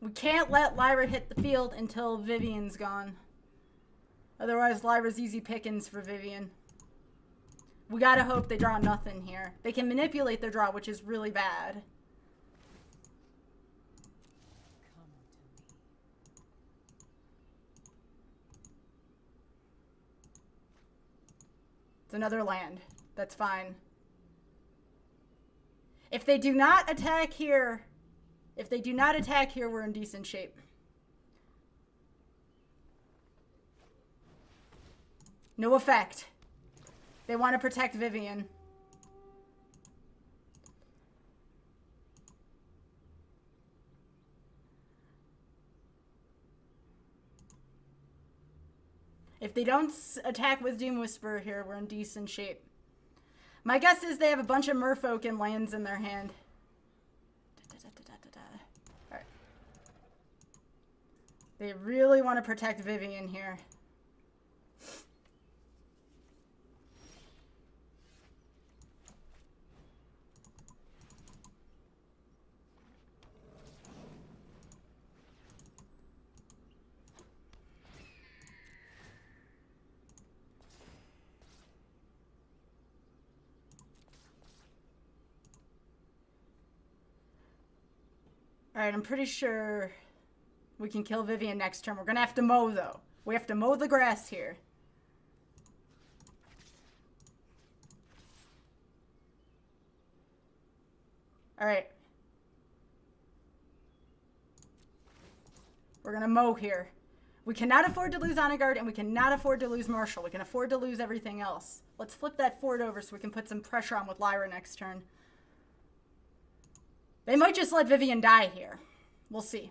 We can't let Lyra hit the field until Vivian's gone. Otherwise, Lyra's easy pickings for Vivian. We gotta hope they draw nothing here. They can manipulate their draw, which is really bad. It's another land. That's fine. If they do not attack here, we're in decent shape. No effect. They want to protect Vivian. If they don't attack with Doom Whisperer here, we're in decent shape. My guess is they have a bunch of merfolk and lands in their hand. Alright. They really want to protect Vivian here. Alright, I'm pretty sure we can kill Vivian next turn. We're gonna have to mow, though. We have to mow the grass here. Alright. We're gonna mow here. We cannot afford to lose Honor Guard, and we cannot afford to lose Marshall. We can afford to lose everything else. Let's flip that fort over so we can put some pressure on with Lyra next turn. They might just let Vivian die here. We'll see.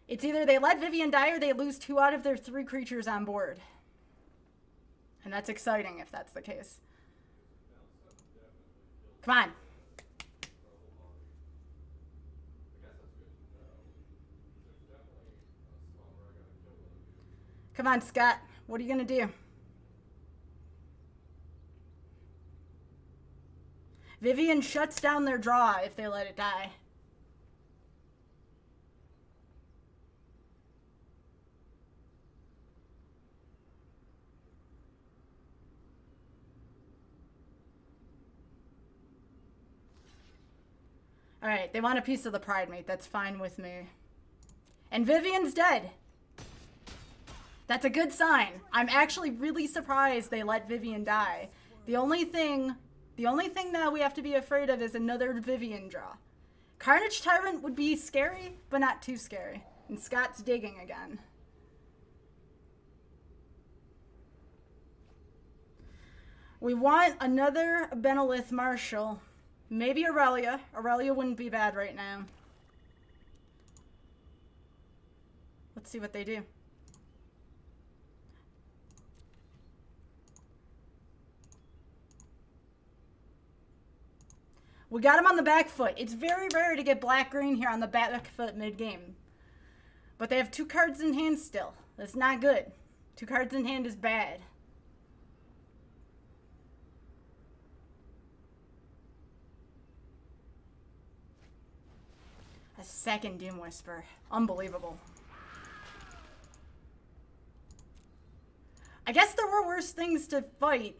It's either they let Vivian die or they lose 2 out of their 3 creatures on board. And that's exciting if that's the case. Come on. Come on, Scott. What are you going to do? Vivian shuts down their draw if they let it die. Alright, they want a piece of the Pride Mate. That's fine with me. And Vivian's dead. That's a good sign. I'm actually really surprised they let Vivian die. The only thing that we have to be afraid of is another Vivian draw. Carnage Tyrant would be scary, but not too scary. And Scott's digging again. We want another Benelith Marshal. Maybe Aurelia. Aurelia wouldn't be bad right now. Let's see what they do. We got him on the back foot. It's very rare to get black-green here on the back foot mid-game. But they have 2 cards in hand still. That's not good. 2 cards in hand is bad. A second Doom Whisper. Unbelievable. I guess there were worse things to fight.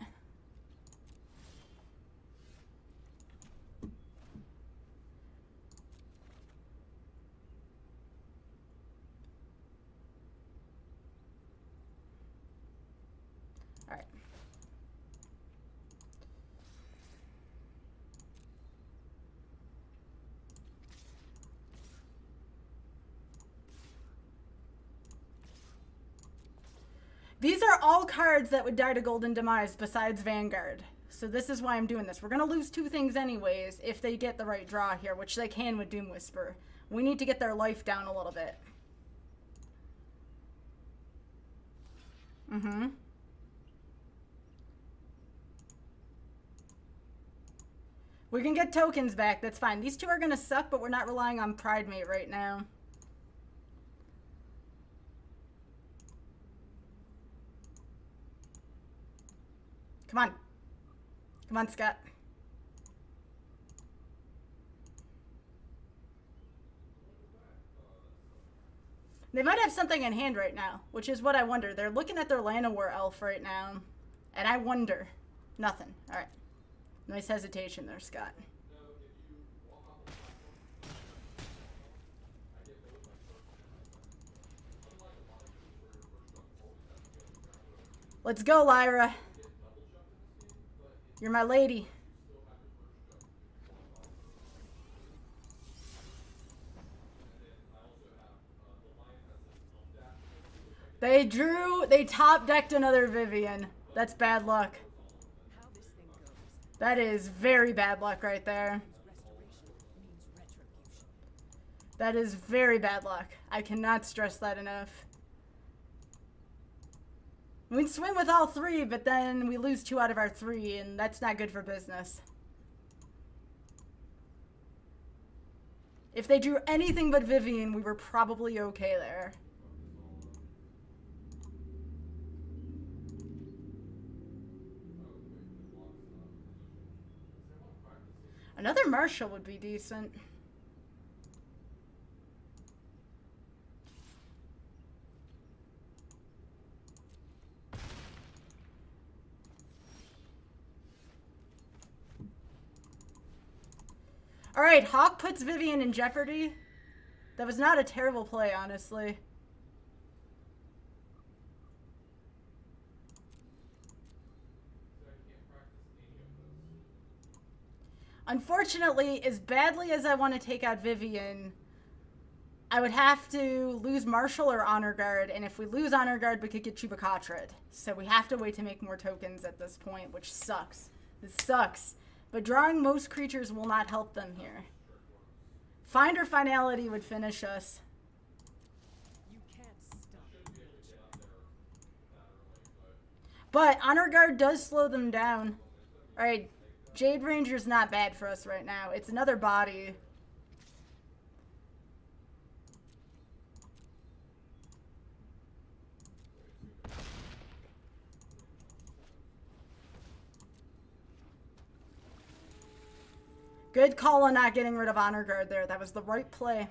These are all cards that would die to Golden Demise besides Vanguard. So this is why I'm doing this. We're going to lose 2 things anyways if they get the right draw here, which they can with Doom Whisper. We need to get their life down a little bit. We can get tokens back. That's fine. These two are going to suck, but we're not relying on Pride Mate right now. Come on. Come on, Scott. They might have something in hand right now, which is what I wonder. They're looking at their Llanowar elf right now, and I wonder. Nothing. All right. Nice hesitation there, Scott. Let's go, Lyra. You're my lady. They top decked another Vivian. That's bad luck. That is very bad luck right there. That is very bad luck. I cannot stress that enough. We can swing with all three, but then we lose 2 out of our 3, and that's not good for business. If they drew anything but Vivian, we were probably okay there. Another Marshall would be decent. All right, Hawk puts Vivian in jeopardy. That was not a terrible play, honestly. Unfortunately, as badly as I want to take out Vivian, I would have to lose Marshall or Honor Guard, and if we lose Honor Guard, we could get Chupacabra. So we have to wait to make more tokens at this point, which sucks. This sucks. But drawing most creatures will not help them here. Find or Finality would finish us. But Honor Guard does slow them down. Alright, Jade Ranger's not bad for us right now. It's another body. Good call on not getting rid of Honor Guard there. That was the right play.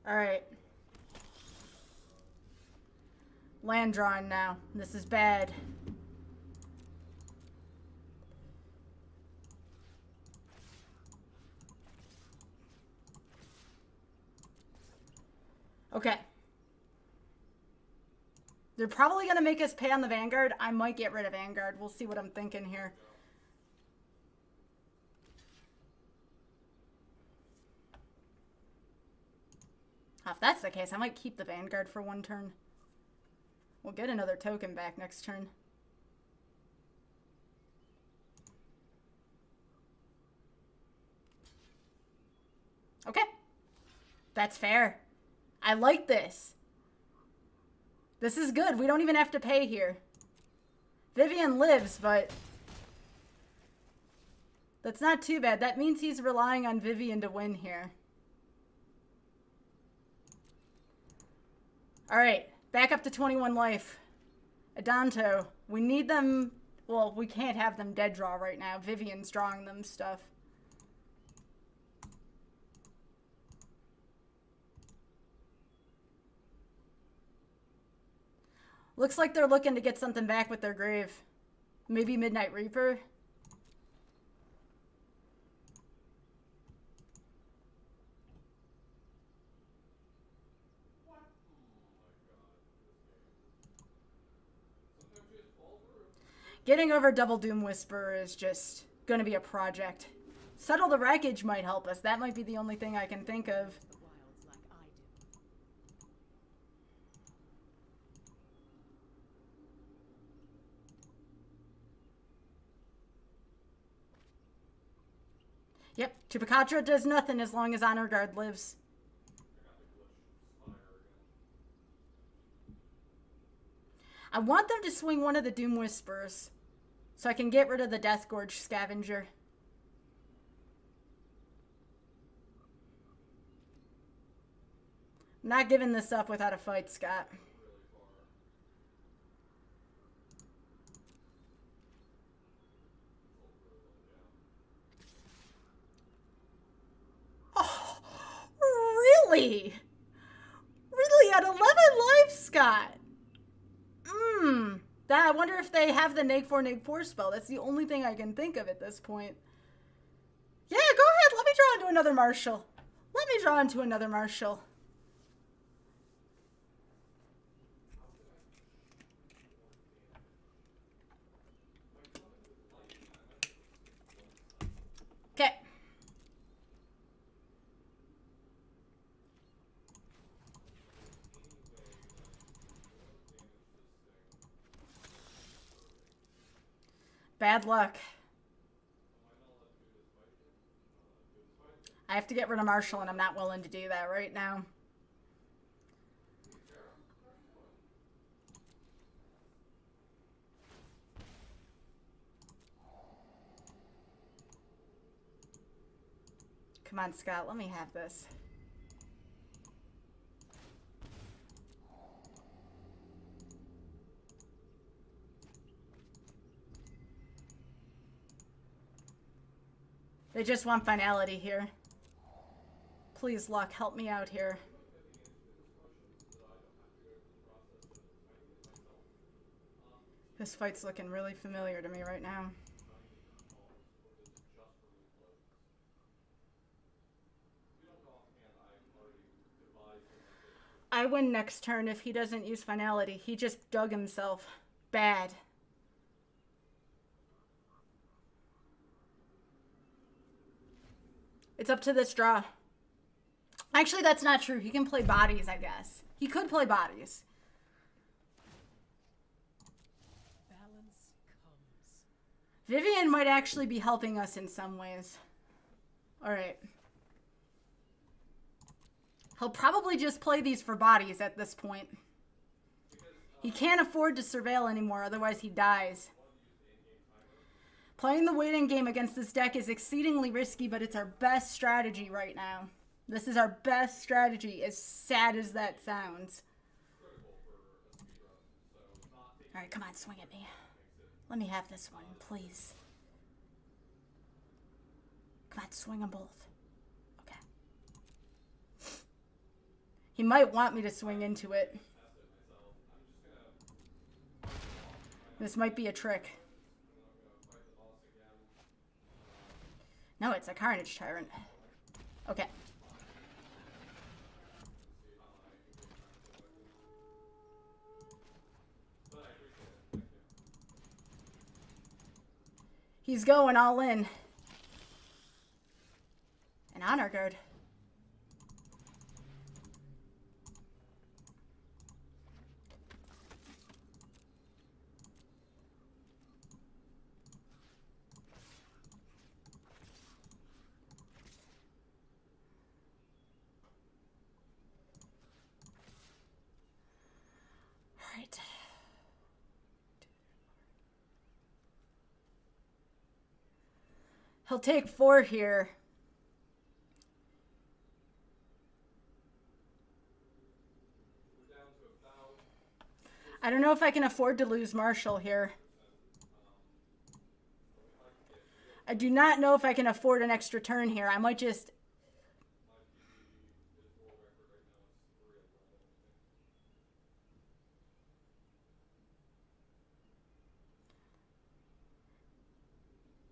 All right. Land drawing now. This is bad. Okay. They're probably going to make us pay on the Vanguard. I might get rid of Vanguard. We'll see what I'm thinking here. If that's the case, I might keep the Vanguard for 1 turn. We'll get another token back next turn. Okay. That's fair. I like this. This is good. We don't even have to pay here. Vivian lives, but that's not too bad. That means he's relying on Vivian to win here. All right, back up to 21 life. Adanto, we need them. Well, we can't have them dead draw right now. Vivian's drawing them stuff. Looks like they're looking to get something back with their grave. Maybe Midnight Reaper. Getting over Double Doom Whisper is just going to be a project. Settle the Wreckage might help us. That might be the only thing I can think of. Yep, Chupacabra does nothing as long as Honor Guard lives. I want them to swing one of the Doom Whispers so I can get rid of the Death Gorge Scavenger. I'm not giving this up without a fight, Scott. Oh, really? Really? At 11 life, Scott? I wonder if they have the neg 4 spell. That's the only thing I can think of at this point. Yeah, go ahead. Let me draw into another Marshal. Let me draw into another Marshal. Okay. Bad luck. I have to get rid of Marshall, and I'm not willing to do that right now. Come on, Scott, let me have this. They just want finality here. Please, luck, help me out here. This fight's looking really familiar to me right now. I win next turn if he doesn't use finality. He just dug himself. Bad. It's up to this draw. Actually, that's not true. He can play bodies, I guess. He could play bodies. Balance comes. Vivian might actually be helping us in some ways. All right. He'll probably just play these for bodies at this point. He can't afford to surveil anymore, otherwise he dies. Playing the waiting game against this deck is exceedingly risky, but it's our best strategy right now. This is our best strategy, as sad as that sounds. All right, come on, swing at me. Let me have this one, please. Come on, swing them both. He might want me to swing into it. This might be a trick. No, it's a Carnage Tyrant. Okay. He's going all in. An Honor Guard. He'll take 4 here. I don't know if I can afford to lose Marshall here. I do not know if I can afford an extra turn here. I might just...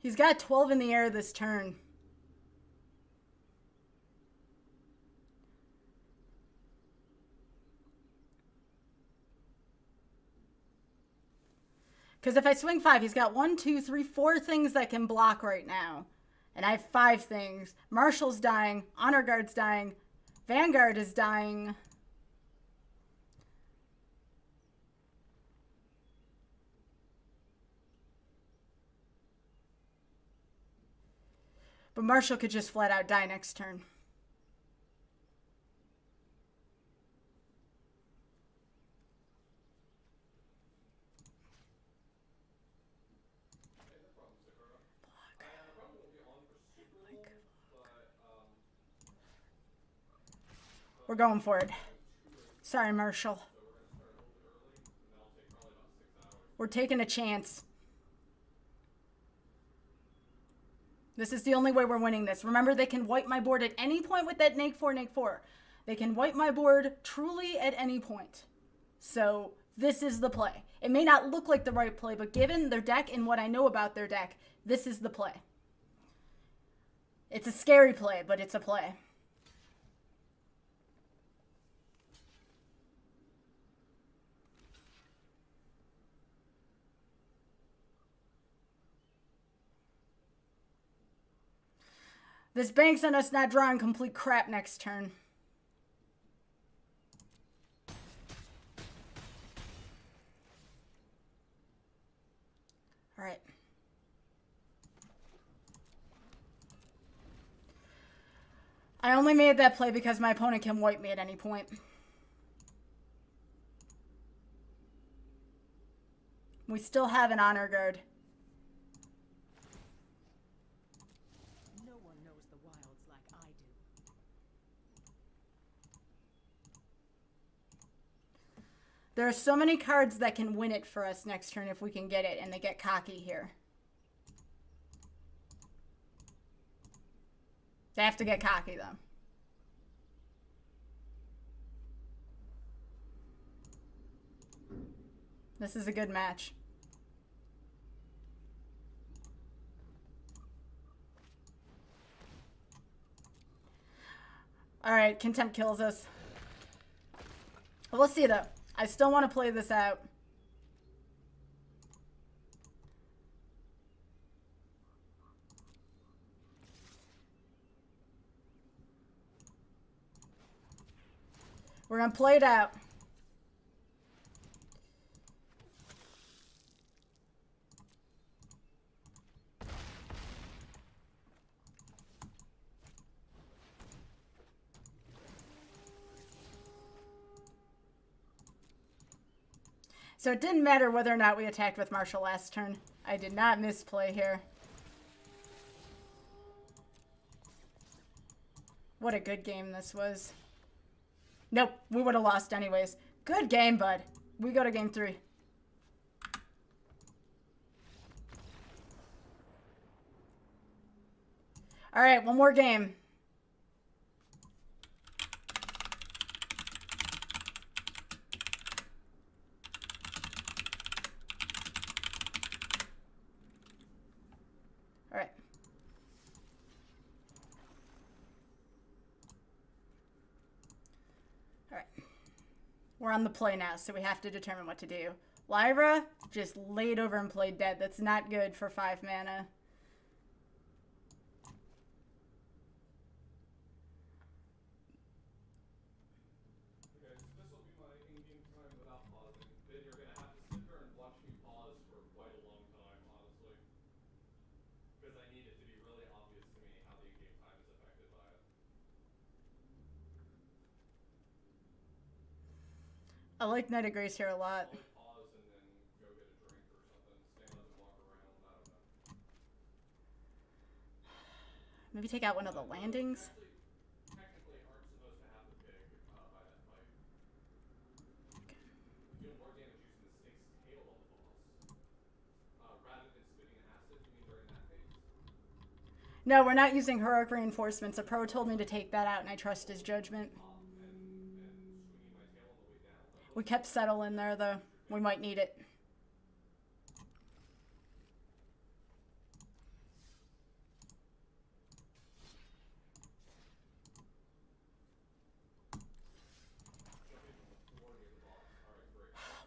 He's got 12 in the air this turn. Because if I swing 5, he's got 1, 2, 3, 4 things that can block right now. And I have 5 things. Marshall's dying. Honor Guard's dying. Vanguard is dying. But Marshall could just flat out die next turn. We're going for it. Sorry, Marshall. We're taking a chance. This is the only way we're winning this. Remember, they can wipe my board at any point with that neg 4, neg 4. They can wipe my board truly at any point. So this is the play. It may not look like the right play, but given their deck and what I know about their deck, this is the play. It's a scary play, but it's a play. This banks on us not drawing complete crap next turn. All right. I only made that play because my opponent can wipe me at any point. We still have an honor guard. No one knows the wilds like I do. There are so many cards that can win it for us next turn if we can get it, and they get cocky here. They have to get cocky, though. This is a good match. All right, Contempt kills us. We'll see, though. I still want to play this out. We're going to play it out. So it didn't matter whether or not we attacked with Marshall last turn. I did not misplay here. What a good game this was. Nope, we would have lost anyways. Good game, bud. We go to game 3. All right, one more game. All right. All right. We're on the play now, so we have to determine what to do. Lyra just laid over and played dead. That's not good for 5 mana. I like Knight of Grace here a lot. Maybe take out one of the landings. No, we're not using heroic reinforcements. A pro told me to take that out, and I trust his judgment. We kept Settle in there, though. We might need it.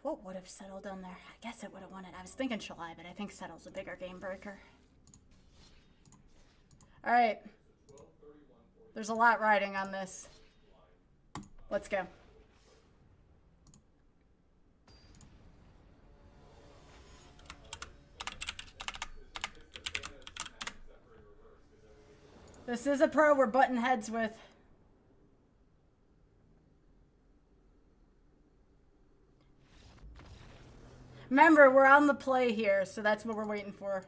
What would have Settle done there? I guess it would have won it. I was thinking Shalai, but I think Settle's a bigger game breaker. All right. There's a lot riding on this. Let's go. This is a pro we're butting heads with. Remember, we're on the play here, so that's what we're waiting for.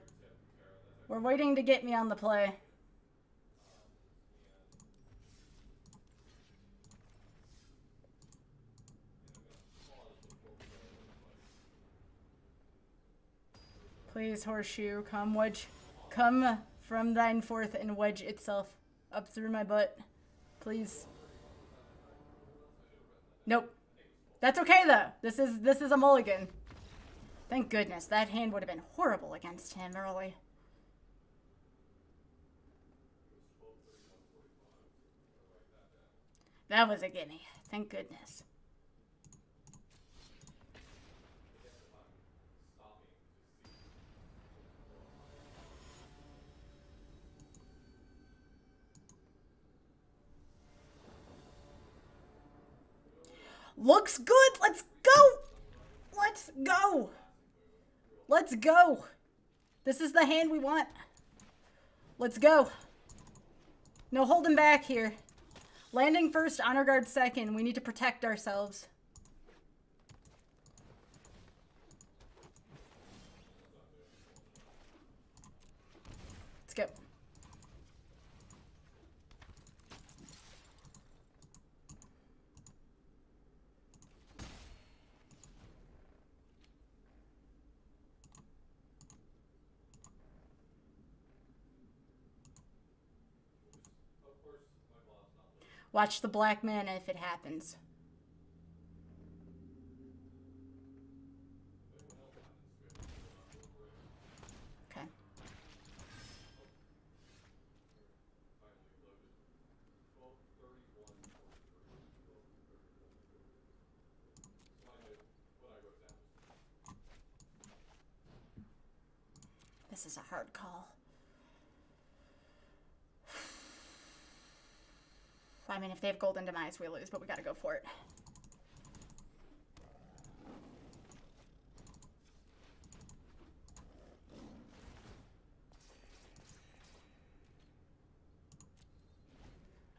We're waiting to get me on the play. Please, horseshoe, come wedge. Come from thine forth and wedge itself up through my butt. Please. Nope. That's okay though. This is a mulligan. Thank goodness. That hand would have been horrible against him early. That was a gimme. Thank goodness. Looks good. Let's go. Let's go. Let's go. This is the hand we want. Let's go. No holding back here. Landing first, honor guard second. We need to protect ourselves. Let's go. Watch the black mana if it happens. Okay. This is a hard call. I mean, if they have Golden Demise, we lose, but we gotta go for it.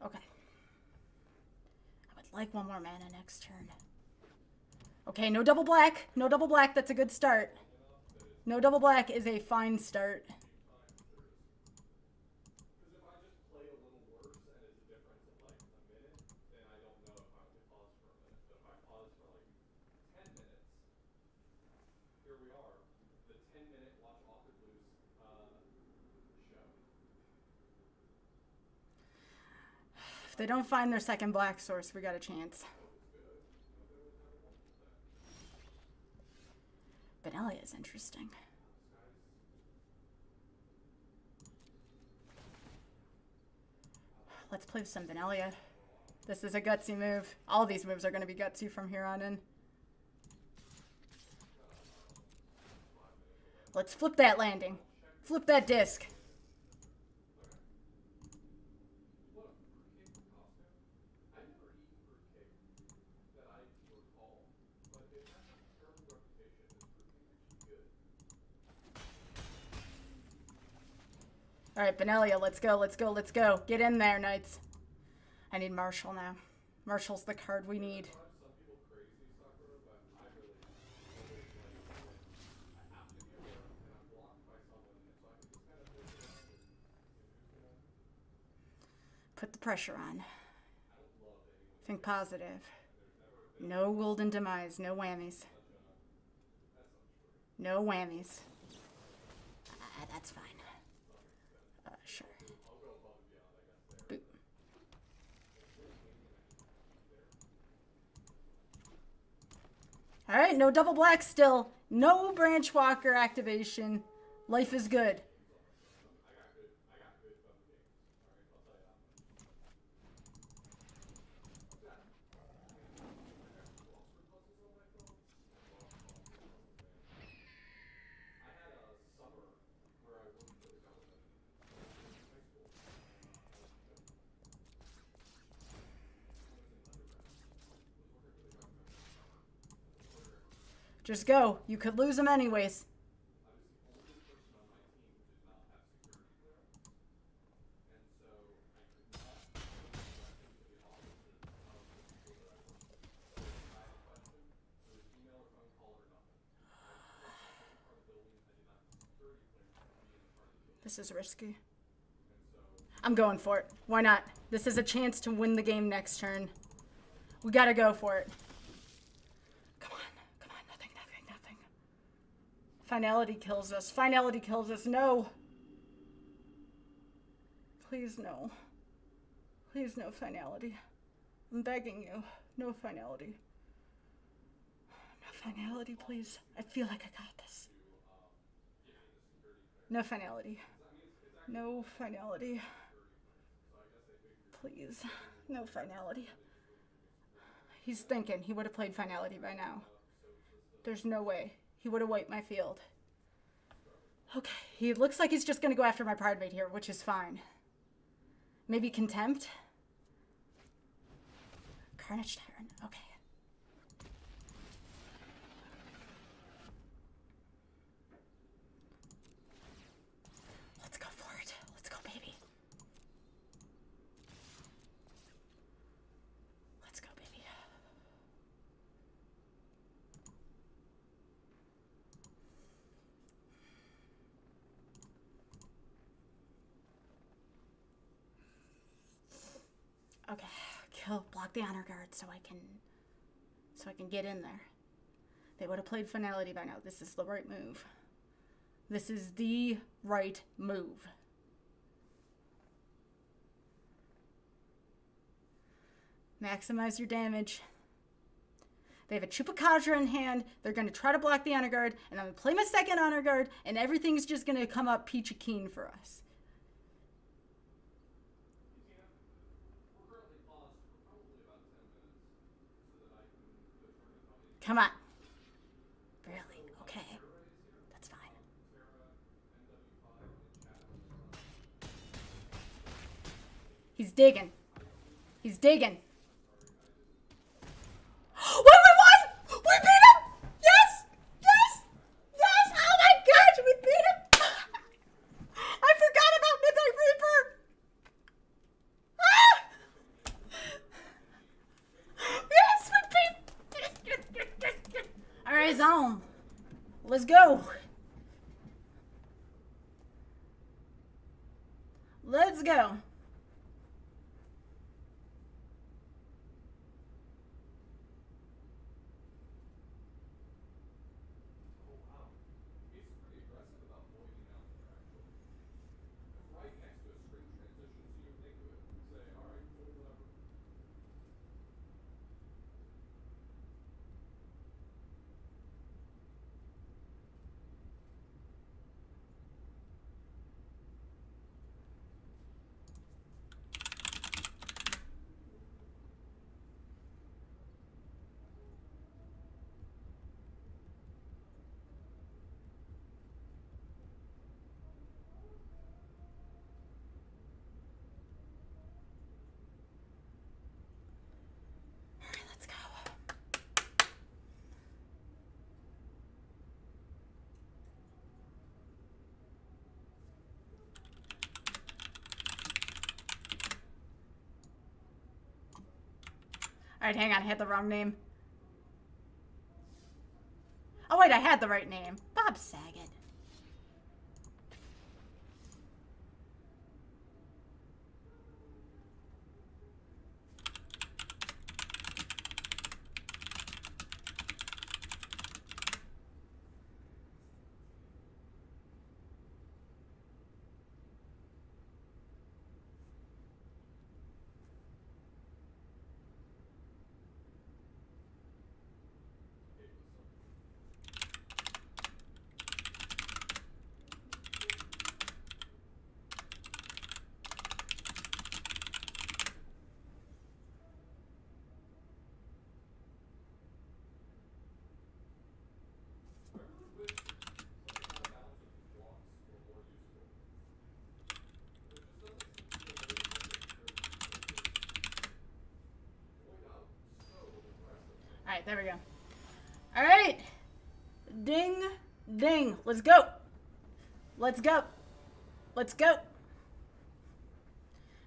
Okay. I would like one more mana next turn. Okay, no double black. No double black. That's a good start. No double black is a fine start. If they don't find their second black source, we got a chance. Benelia is interesting. Let's play with some Benelia. This is a gutsy move. All these moves are going to be gutsy from here on in. Let's flip that landing. Flip that disc. All right, Benelia, let's go, let's go, let's go. Get in there, Knights. I need Marshall now. Marshall's the card we need. Put the pressure on. Think positive. No Golden Demise, no whammies. No whammies. That's fine. Sure. Boop. All right, no double black still. No Branch Walker activation. Life is good. Just go. You could lose them anyways. This is risky. I'm going for it. Why not? This is a chance to win the game next turn. We gotta go for it. Finality kills us. Finality kills us. No. Please, no. Please, no finality. I'm begging you. No finality. No finality, please. I feel like I got this. No finality. No finality. Please. No finality. He's thinking he would have played finality by now. There's no way. He would have wiped my field. Okay, he looks like he's just going to go after my Pride Mate here, which is fine. Maybe Contempt? Carnage Tyrant, okay. Let's go for it. Let's go, baby. Let's go, baby. Okay, block the honor guard so I can get in there. They would have played finality by now. This is the right move. This is the right move. Maximize your damage. They have a Chupacabra in hand. They're going to try to block the honor guard, and I'm going to play my second honor guard, and everything's just going to come up peachy keen for us. Come on. Really? Okay. That's fine. He's digging. He's digging. Wait, we won! We beat him! Yes! Yes! Yes! Oh my gosh, we beat him! I forgot about Midnight Reaper! Ah! Yes, we beat! Alright, Zone. Let's go. Let's go. Alright, hang on, I had the wrong name. Oh wait, I had the right name. Bob Saget. Alright, there we go. Alright. Ding, ding. Let's go. Let's go. Let's go.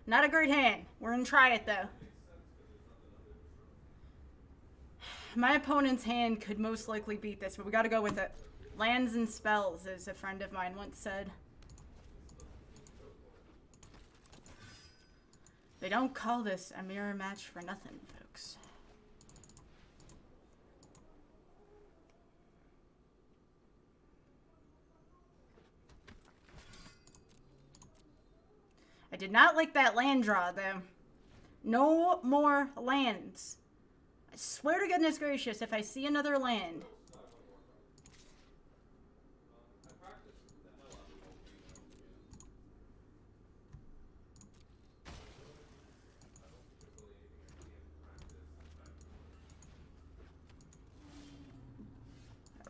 Not a great hand. We're going to try it, though. My opponent's hand could most likely beat this, but we got to go with it. Lands and spells, as a friend of mine once said. They don't call this a mirror match for nothing, folks. did not like that land draw, though. No more lands. I swear to goodness gracious, if I see another land.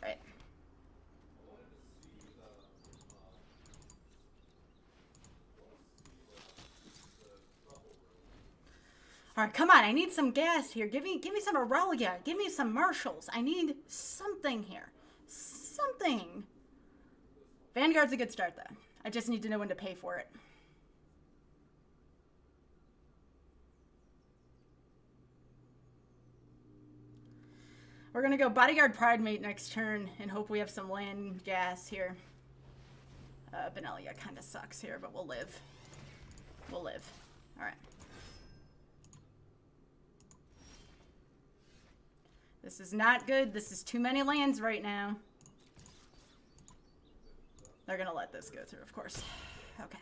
Alright. Alright, come on. I need some gas here. Give me some Aurelia. Give me some Marshals. I need something here. Something. Vanguard's a good start, though. I just need to know when to pay for it. We're going to go Bodyguard Pridemate next turn and hope we have some land gas here. Benelia kind of sucks here, but we'll live. We'll live. Alright. This is not good. This is too many lands right now. They're going to let this go through, of course. Okay.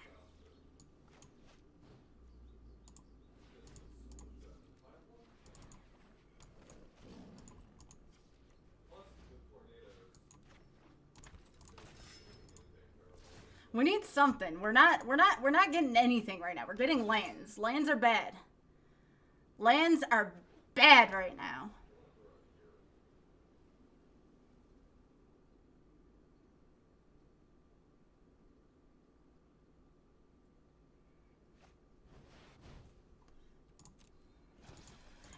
We need something. We're not getting anything right now. We're getting lands. Lands are bad. Lands are bad right now.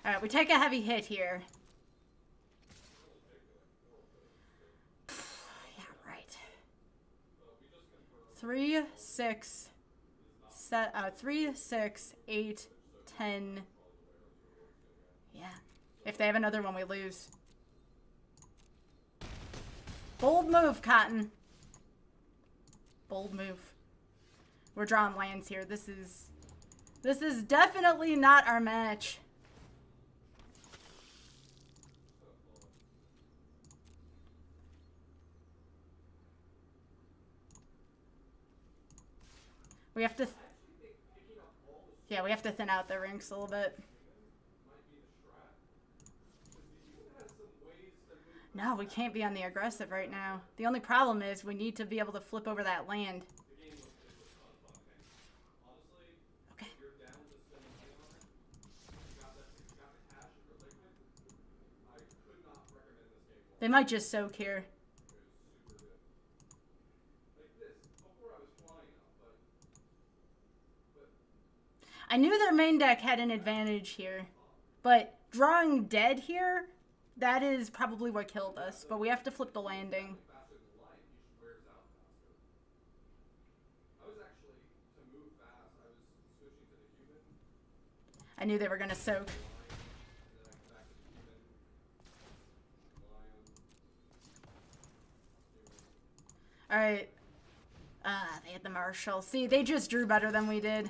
Alright, we take a heavy hit here. Yeah, right. 3, 6, 8, 10. Yeah. If they have another one, we lose. Bold move, Cotton. Bold move. We're drawing lands here. This is definitely not our match. We have to... Yeah, we have to thin out the ranks a little bit. No, we can't be on the aggressive right now. The only problem is we need to be able to flip over that land. Okay. They might just soak here. I knew their main deck had an advantage here, but drawing dead here, that is probably what killed us. But we have to flip the landing. I knew they were going to soak. Alright. They had the Marshal. See, they just drew better than we did.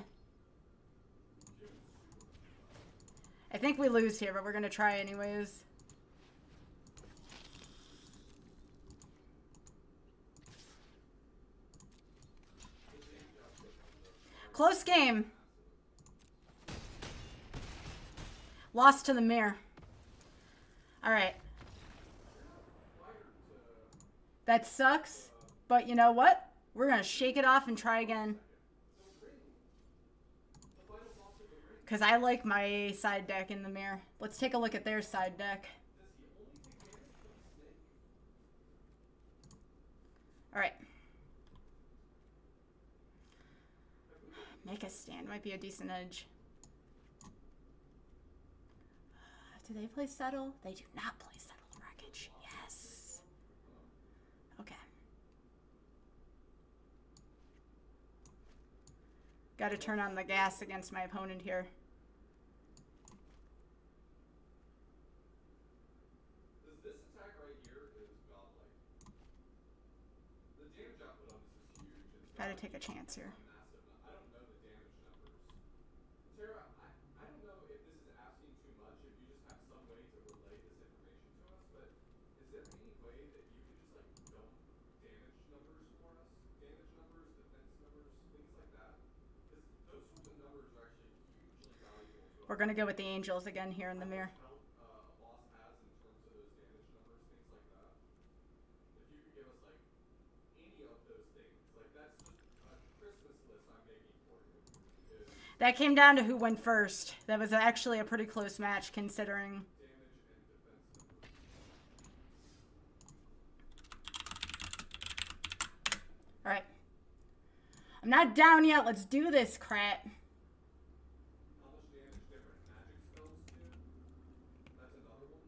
I think we lose here, but we're going to try anyways. Close game. Lost to the mirror. Alright. That sucks, but you know what? We're going to shake it off and try again. Because I like my side deck in the mirror. Let's take a look at their side deck. Alright. Make a stand. Might be a decent edge. Do they play Settle? They do not play Settle Wreckage. Yes. Okay. Got to turn on the gas against my opponent here. Gotta take a chance here. I don't know the damage numbers. Tara, I don't know if this is asking too much, if you just have some way to relay this information to us, but is there any way that you could just like dump damage numbers for us? Damage numbers, defense numbers, things like that? Because those We're gonna go with the angels again here in the mirror. help a boss has in terms of those damage numbers, things like that. If you could give us like any of those things, like that's just a Christmas list I'm making for you. That came down to who went first. That was actually a pretty close match considering. Damage and defense numbers. All right. I'm not down yet. Let's do this, crap. How much damage different magic spells do? That's another one.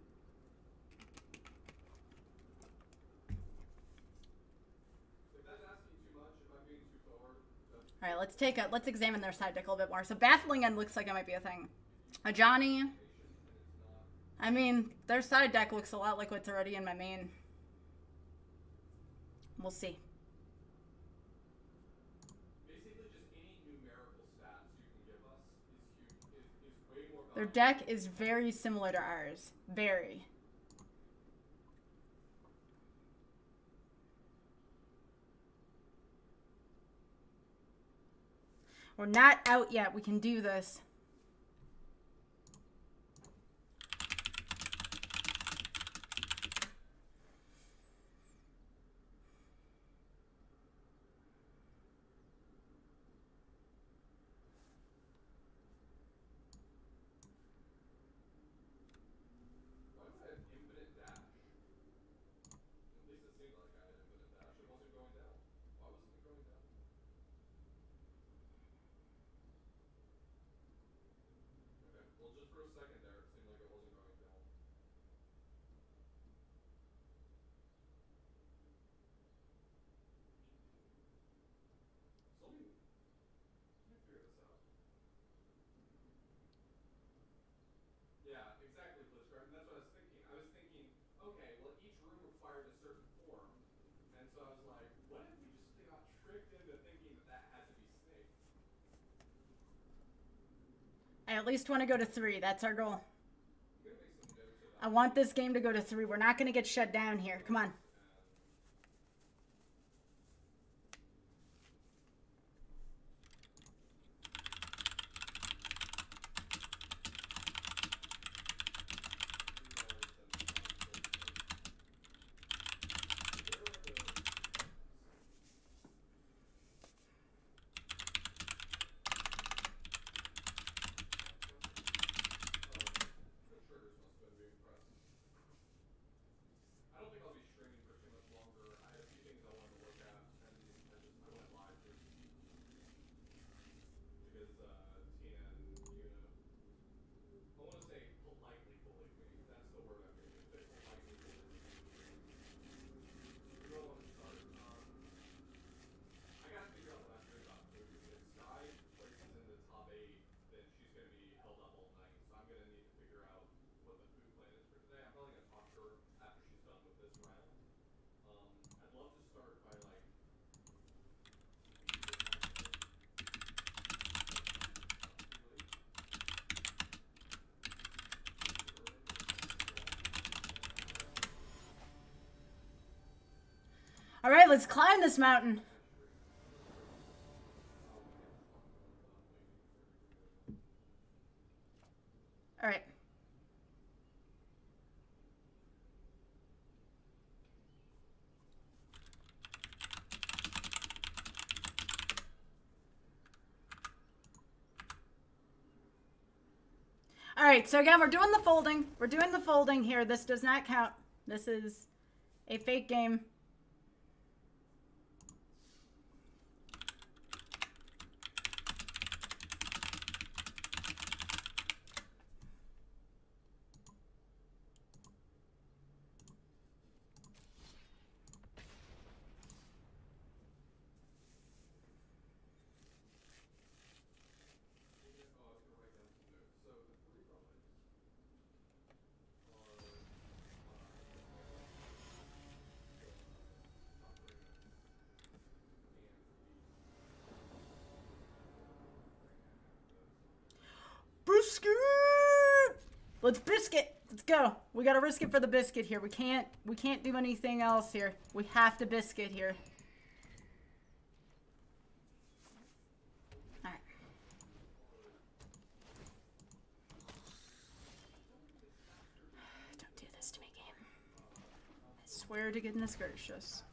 If that's asking too much, if I'm being too forward, All right, let's examine their side deck a little bit more. So Baffling End looks like it might be a thing. A Johnny. I mean, their side deck looks a lot like what's already in my main. We'll see. basically just any numerical stats you can give us is way more Their valuable. deck is very similar to ours. Very. We're not out yet. We can do this. Why would I have infinite dash? At least it seemed like I had infinite dash. It wasn't going down. Why wasn't it going down? Okay, well just for a second there, it seemed like it wasn't going down. So let me figure this out. Yeah, exactly, Blitzcrank. And that's what I was thinking. I was thinking, okay, well, each room required a certain form. And so I was like, what if we just got tricked into thinking that that had to be Snake? I at least want to go to 3. That's our goal. I'm going to make some notes I about want this game to go to 3. We're not going to get shut down here. Come on. triggers must have been being pressed. I don't think I'll be streaming for too much longer. I had a few things I wanted to look at, and I went live just because Tina and Yuna, I want to say politely bullied me. That's the word I'm going to use. They politely bullied me. Who do I want to start? I got to figure out what I'm doing about food. If Sky places in the top 8, then she's going to be held up all night. So I'm going to need to figure out what the food plan is for today. I'm probably going to talk to her after she's done with this round. I'd love to start by like. All right, let's climb this mountain. All right. All right, so again, we're doing the folding. We're doing the folding here. This does not count. This is a fake game. Biscuit! Let's biscuit. Let's go. We gotta risk it for the biscuit here. We can't do anything else here. We have to biscuit here. Alright. swear to goodness gracious.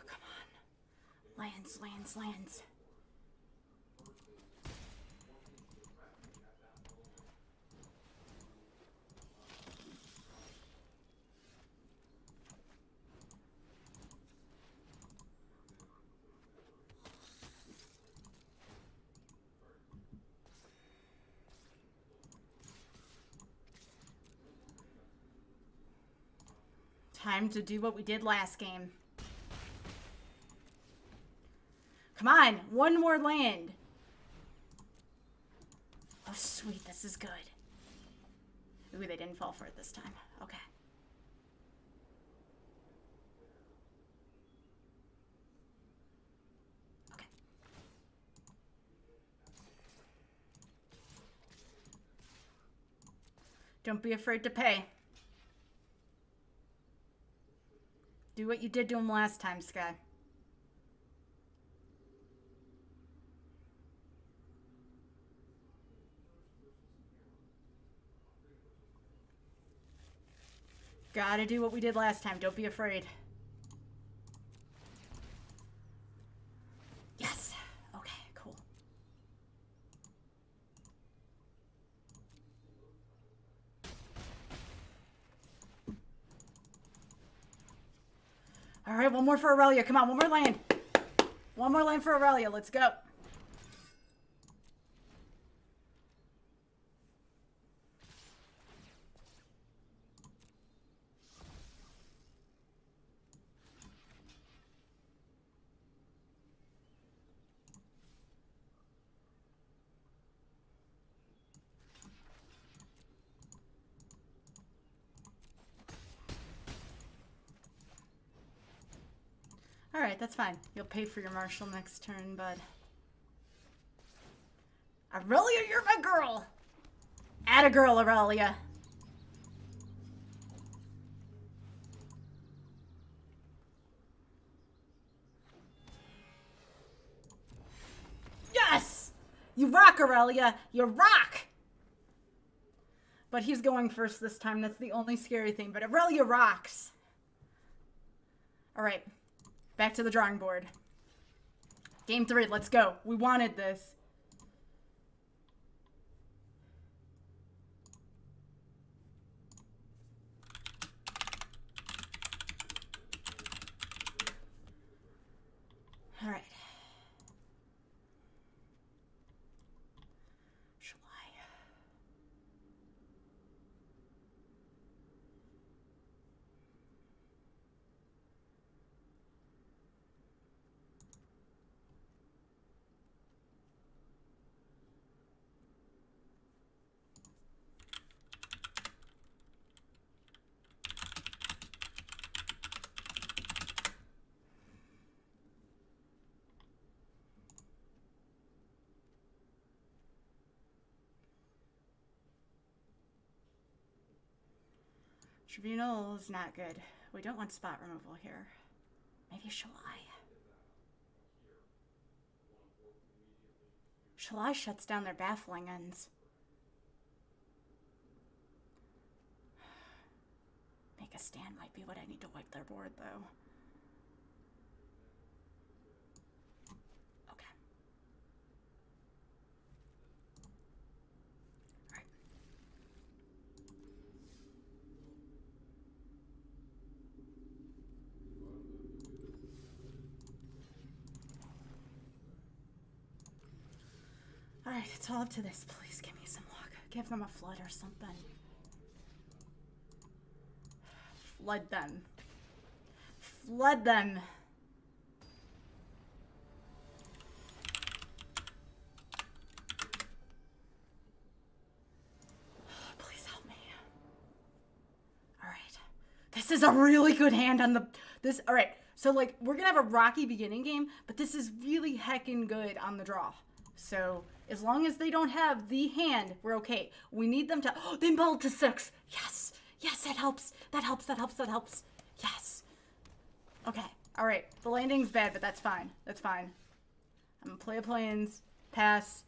Come on. Lands, lands, lands. Time to do what we did last game. Come on, one more land. Oh, sweet, this is good. Ooh, they didn't fall for it this time. Okay. Okay. Don't be afraid to pay. Do what you did to him last time, Sky. Gotta do what we did last time. Don't be afraid. Yes. Okay, cool. All right, one more for Aurelia. Come on, one more land. One more land for Aurelia. Let's go. Alright, that's fine. You'll pay for your Marshall next turn, bud. Aurelia, you're my girl! Atta girl, Aurelia. Yes! You rock, Aurelia! You rock! But he's going first this time. That's the only scary thing. But Aurelia rocks. Alright. Back to the drawing board. Game 3, let's go. We wanted this. All right. Shall I? Tribunal is not good. We don't want spot removal here. Maybe Shalai. Shalai shuts down their baffling ends. Make a stand might be what I need to wipe their board, though. Okay. Alright. Alright, it's all up to this. Please give me some luck. Give them a flood or something. Flood them. Flood them. Please help me. Alright. This is a really good hand on the... Alright, so like, we're gonna have a rocky beginning game, but this is really heckin' good on the draw. So, as long as they don't have the hand, we're okay. We need them to... Oh, they mulled to 6. Yes. Yes, that helps. That helps, that helps, that helps. Yes. Okay. All right. The landing's bad, but that's fine. That's fine. I'm gonna play a plains. Pass.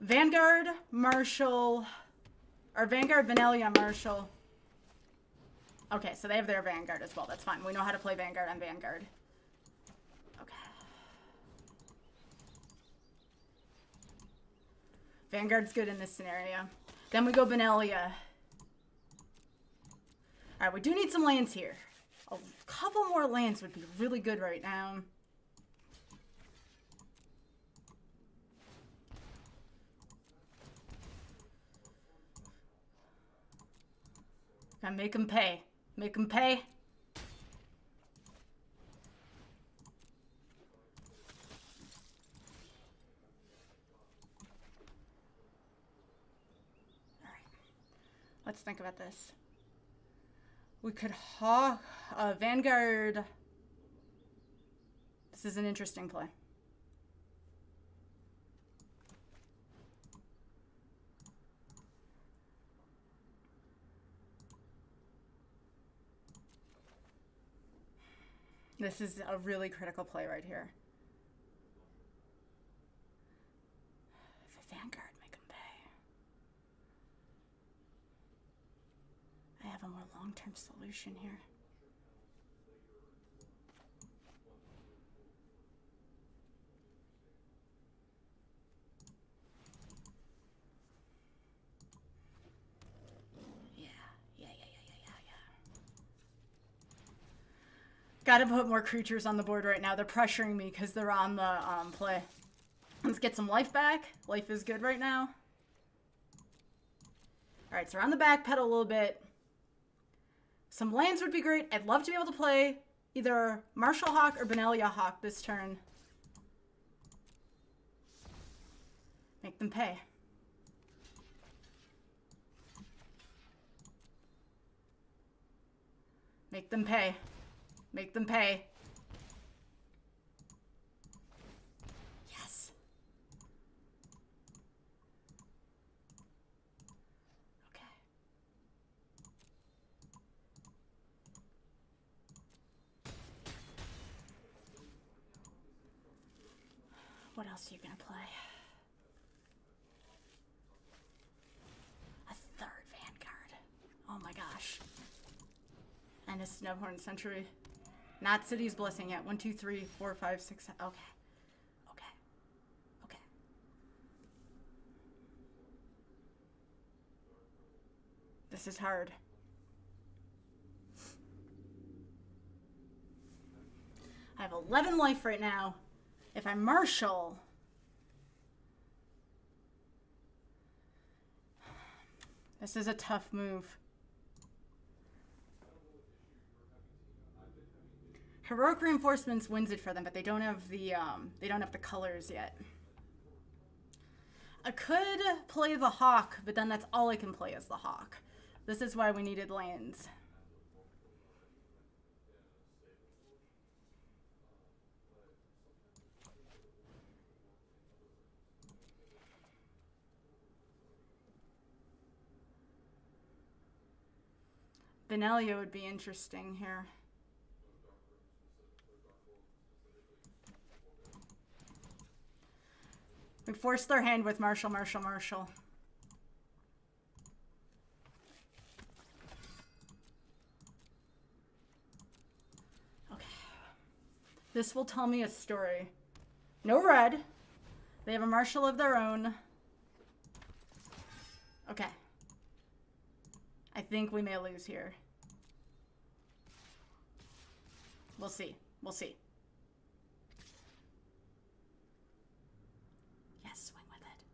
Vanguard, Marshall, or Vanguard, Vanilla, Marshall. Okay, so they have their Vanguard as well. That's fine. We know how to play Vanguard on Vanguard. Okay. Vanguard's good in this scenario. Then we go Benelia. Alright, we do need some lands here. A couple more lands would be really good right now. Gotta make them pay. Make them pay. Alright. Let's think about this. We could hawk Vanguard. This is an interesting play. This is a really critical play right here. The Vanguard, make them pay. I have a more long-term solution here. Yeah. Gotta put more creatures on the board right now. They're pressuring me because they're on the play. Let's get some life back. Life is good right now. Alright, so we're on the back pedal a little bit. Some lands would be great. I'd love to be able to play either Marshall Hawk or Benelia Hawk this turn. Make them pay. Make them pay. Make them pay. Yes. Okay. What else are you gonna play? A third Vanguard. Oh my gosh. And a Snubhorn Sentry. Not City's Blessing yet. 1, 2, 3, 4, 5, 6. Okay. Okay. This is hard. I have 11 life right now. If I Marshall... This is a tough move. Heroic Reinforcements wins it for them, but they don't have the colors yet. I could play the Hawk, but then that's all I can play is the Hawk. This is why we needed lands. Benelia would be interesting here. We forced their hand with Marshall. Okay. This will tell me a story. No red. They have a Marshall of their own. Okay. I think we may lose here. We'll see. We'll see. Yes, swing with it.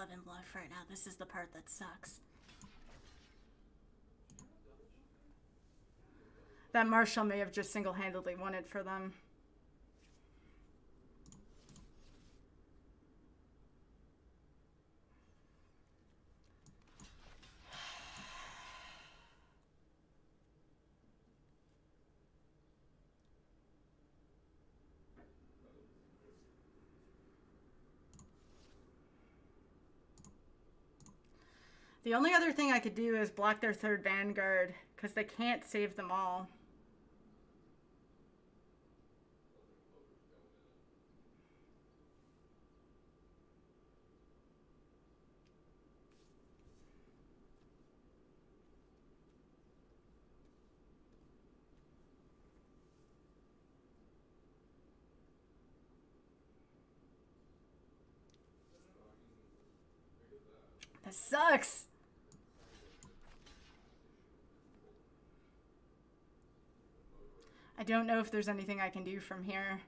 11 bluff right now. This is the part that sucks. That Marshall may have just single-handedly won it for them. The only other thing I could do is block their third Vanguard, because they can't save them all. That sucks! I don't know if there's anything I can do from here.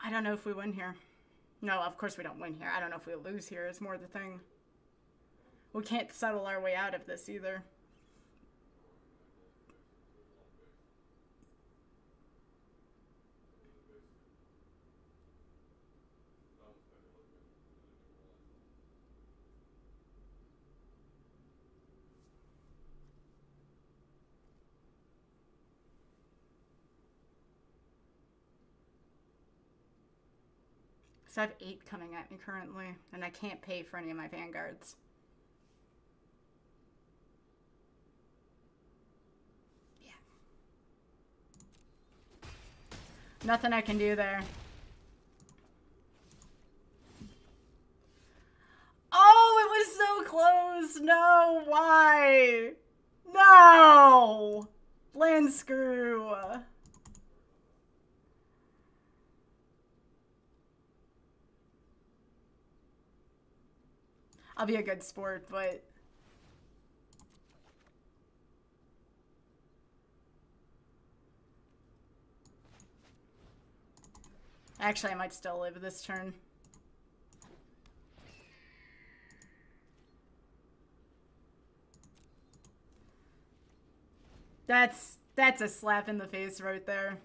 I don't know if we win here. No, of course we don't win here. I don't know if we lose here is more the thing. We can't settle our way out of this either. So I have 8 coming at me currently, and I can't pay for any of my Vanguards. Yeah. Nothing I can do there. Oh, it was so close! No, why? No! Land screw. I'll be a good sport, but... Actually, I might still live this turn. That's a slap in the face right there.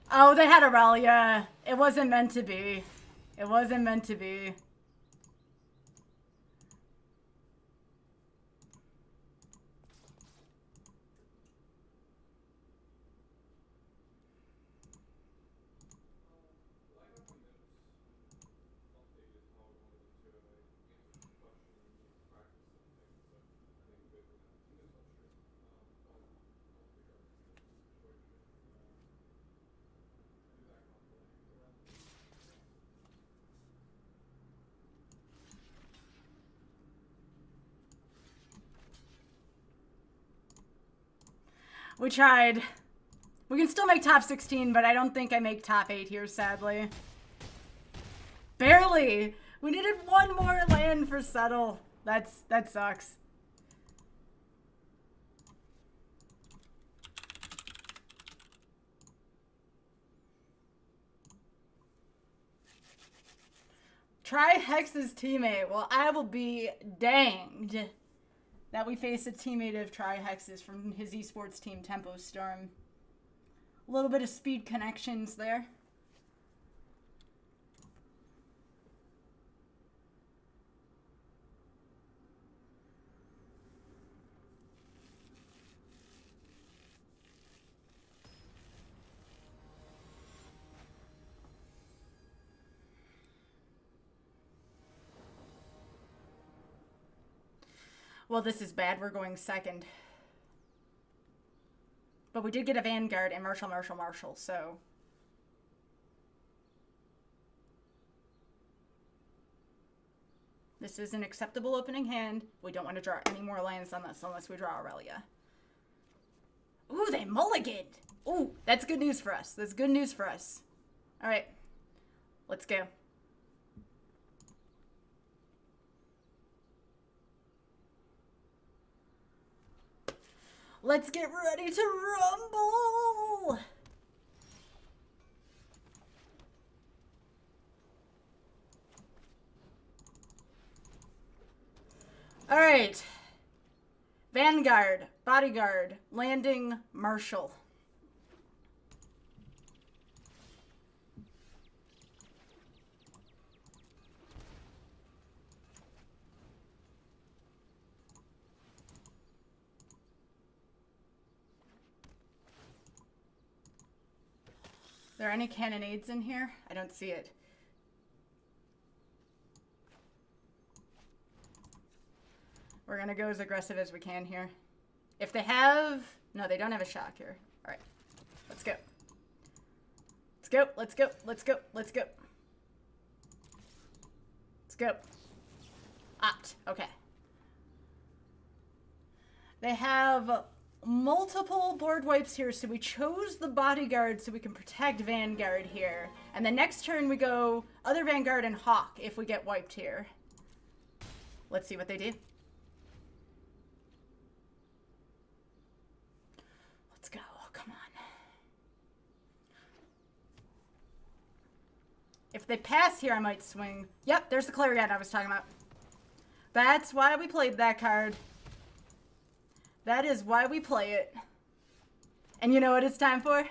Oh, they had Aurelia. It wasn't meant to be. It wasn't meant to be. We tried. We can still make top 16, but I don't think I make top 8 here, sadly. Barely! We needed one more land for settle. That sucks. Try Hex's teammate. Well, I will be danged that we face a teammate of Tri-Hex's from his esports team, Tempo Storm. A little bit of speed connections there. Well, this is bad. We're going second. But we did get a Vanguard and Marshall, so... This is an acceptable opening hand. We don't want to draw any more lands on this unless we draw Aurelia. Ooh, they mulliganed. Ooh, that's good news for us. That's good news for us. All right, let's go. Let's get ready to rumble. All right. Vanguard, Bodyguard, Landing, Marshal. Are there any cannonades in here? I don't see it. We're gonna go as aggressive as we can here. If they have... No, they don't have a shock here. All right, let's go. Let's go, let's go, let's go, let's go. Let's go. Opt, okay. They have multiple board wipes here, so we chose the Bodyguard so we can protect Vanguard here. And the next turn we go other Vanguard and Hawk if we get wiped here. Let's see what they do. Let's go, come on. If they pass here, I might swing. Yep, there's the Clarion I was talking about. That's why we played that card. That is why we play it. And you know what it's time for?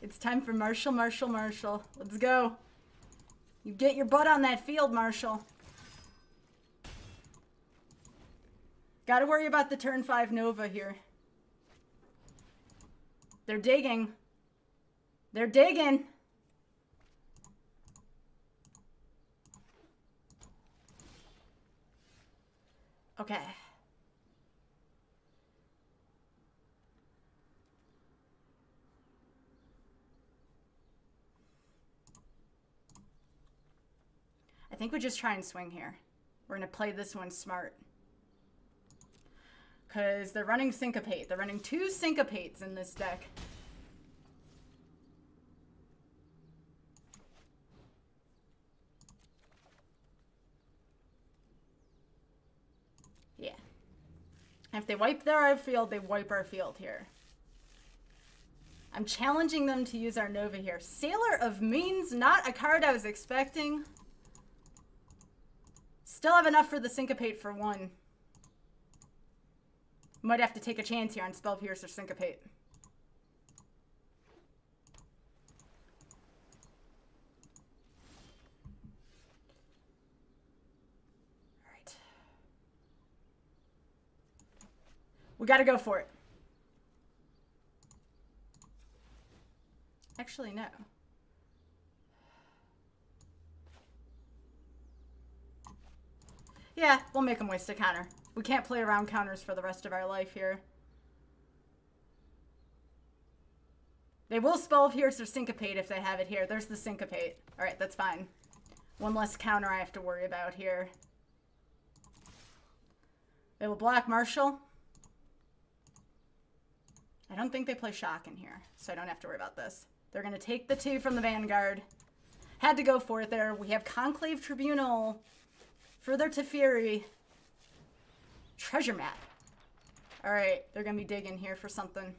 It's time for Marshal, Marshal, Marshal. Let's go. You get your butt on that field, Marshal. Gotta worry about the turn 5 Nova here. They're digging. They're digging. Okay. I think we just try and swing here. We're going to play this one smart. Because they're running Syncopate. They're running 2 Syncopates in this deck. Yeah. If they wipe their field, they wipe our field here. I'm challenging them to use our Nova here. Sailor of Means, not a card I was expecting. Still have enough for the Syncopate for 1. Might have to take a chance here on Spell Pierce or Syncopate. Alright. We gotta go for it. Actually, no. Yeah, we'll make them waste a counter. We can't play around counters for the rest of our life here. They will Spell Pierce or Syncopate if they have it here. There's the Syncopate. Alright, that's fine. One less counter I have to worry about here. They will block Marshal. I don't think they play Shock in here, so I don't have to worry about this. They're going to take the 2 from the Vanguard. Had to go for it there. We have Conclave Tribunal. Further to Fury. Treasure Map. Alright, they're going to be digging here for something.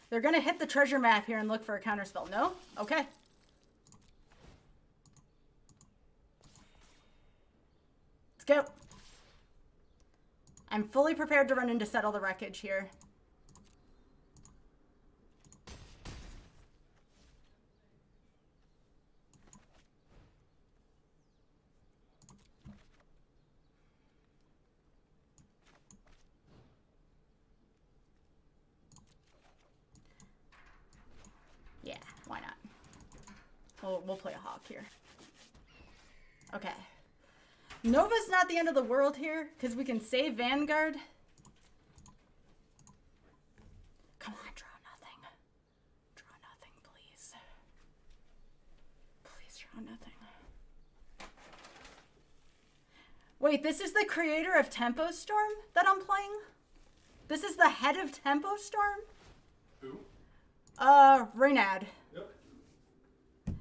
They're going to hit the treasure map here and look for a counterspell. No? Okay. Let's go. I'm fully prepared to run in to settle the wreckage here. Yeah, why not? We'll play a Hawk here. Okay. Nova's not the end of the world here, because we can save Vanguard. Come on, draw nothing. Draw Draw nothing. Wait, this is the creator of Tempo Storm that I'm playing? This is the head of Tempo Storm? Who? Reynad. Yep.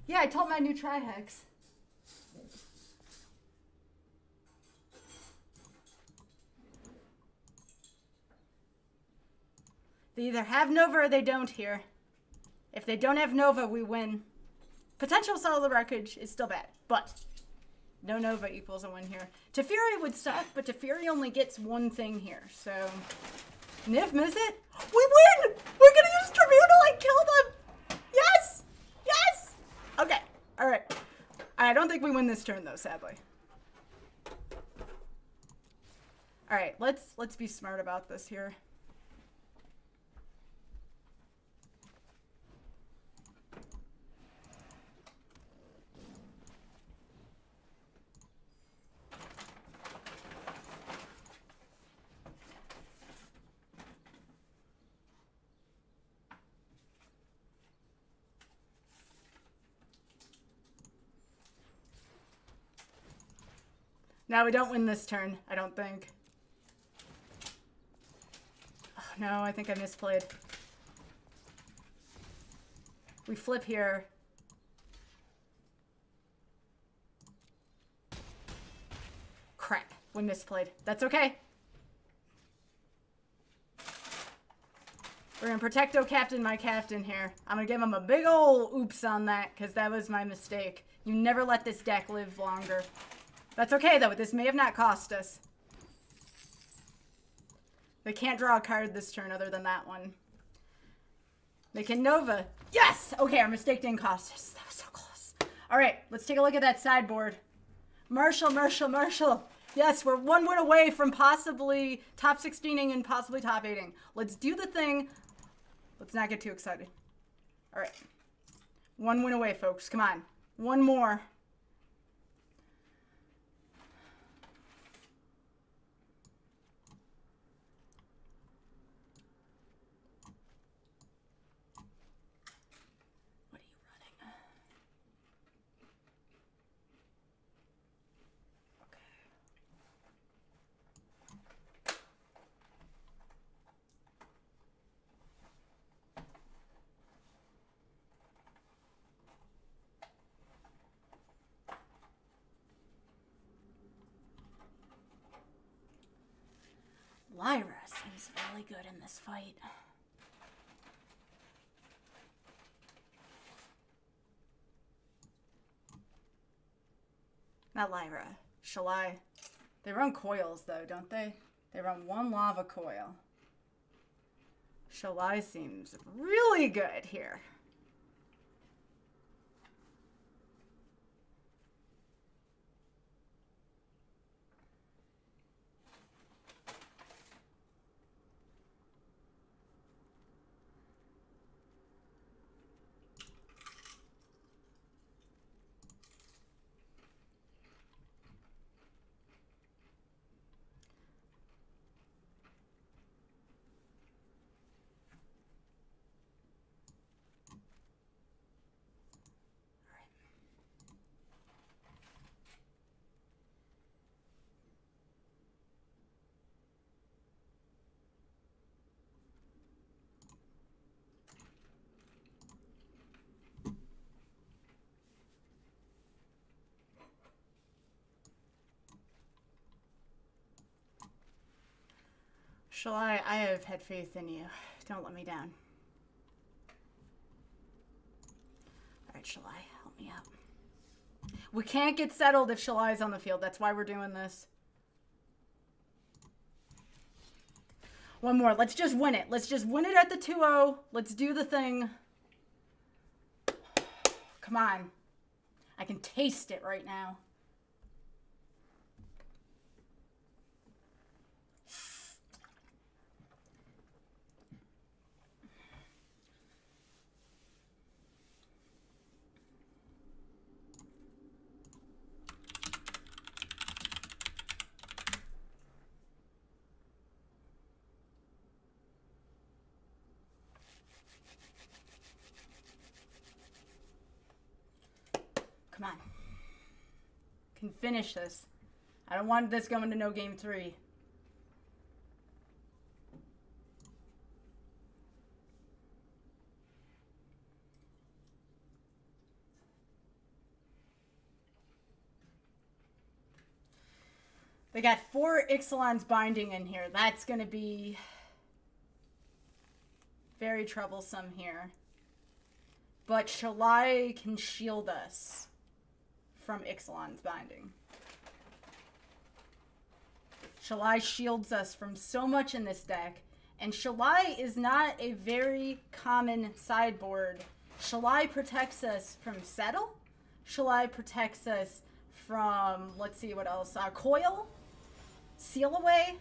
Yeah, I told my new Trihex. They either have Nova or they don't here. If they don't have Nova, we win. Potential Cellular Wreckage is still bad, but no Nova equals a win here. Teferi would suck, but Teferi only gets one thing here, so... Niv miss it? We win! We're gonna use Tribunal and kill them! Yes! Yes! Okay, alright. I don't think we win this turn, though, sadly. Alright, let's be smart about this here. Now we don't win this turn, I don't think. Oh, no, I think I misplayed. We flip here. Crap, we misplayed. That's okay. We're gonna protecto captain my captain here. I'm gonna give him a big ol' oops on that, because that was my mistake. You never let this deck live longer. That's okay, though. This may have not cost us. They can't draw a card this turn other than that one. They can Nova. Yes! Okay, our mistake didn't cost us. That was so close. All right, let's take a look at that sideboard. Marshall. Yes, we're one win away from possibly top 16ing and possibly top 8ing. Let's do the thing. Let's not get too excited. All right. One win away, folks. Come on. One more. Lyra seems really good in this fight. Not Lyra. Shalai. They run coils, though, don't they? They run one lava coil. Shalai seems really good here. Shalai, I have had faith in you. Don't let me down. Alright, Shalai, help me out. We can't get settled if Shalai's on the field. That's why we're doing this. One more. Let's just win it. Let's just win it at the 2-0. Let's do the thing. Come on. I can taste it right now. Come on. Can finish this. I don't want this going to no game 3. They got 4 Ixalan's Binding in here. That's going to be very troublesome here. But Shalai can shield us from Ixalan's Binding. Shalai shields us from so much in this deck. And Shalai is not a very common sideboard. Shalai protects us from Settle. Shalai protects us from, let's see what else, Coil. Seal Away.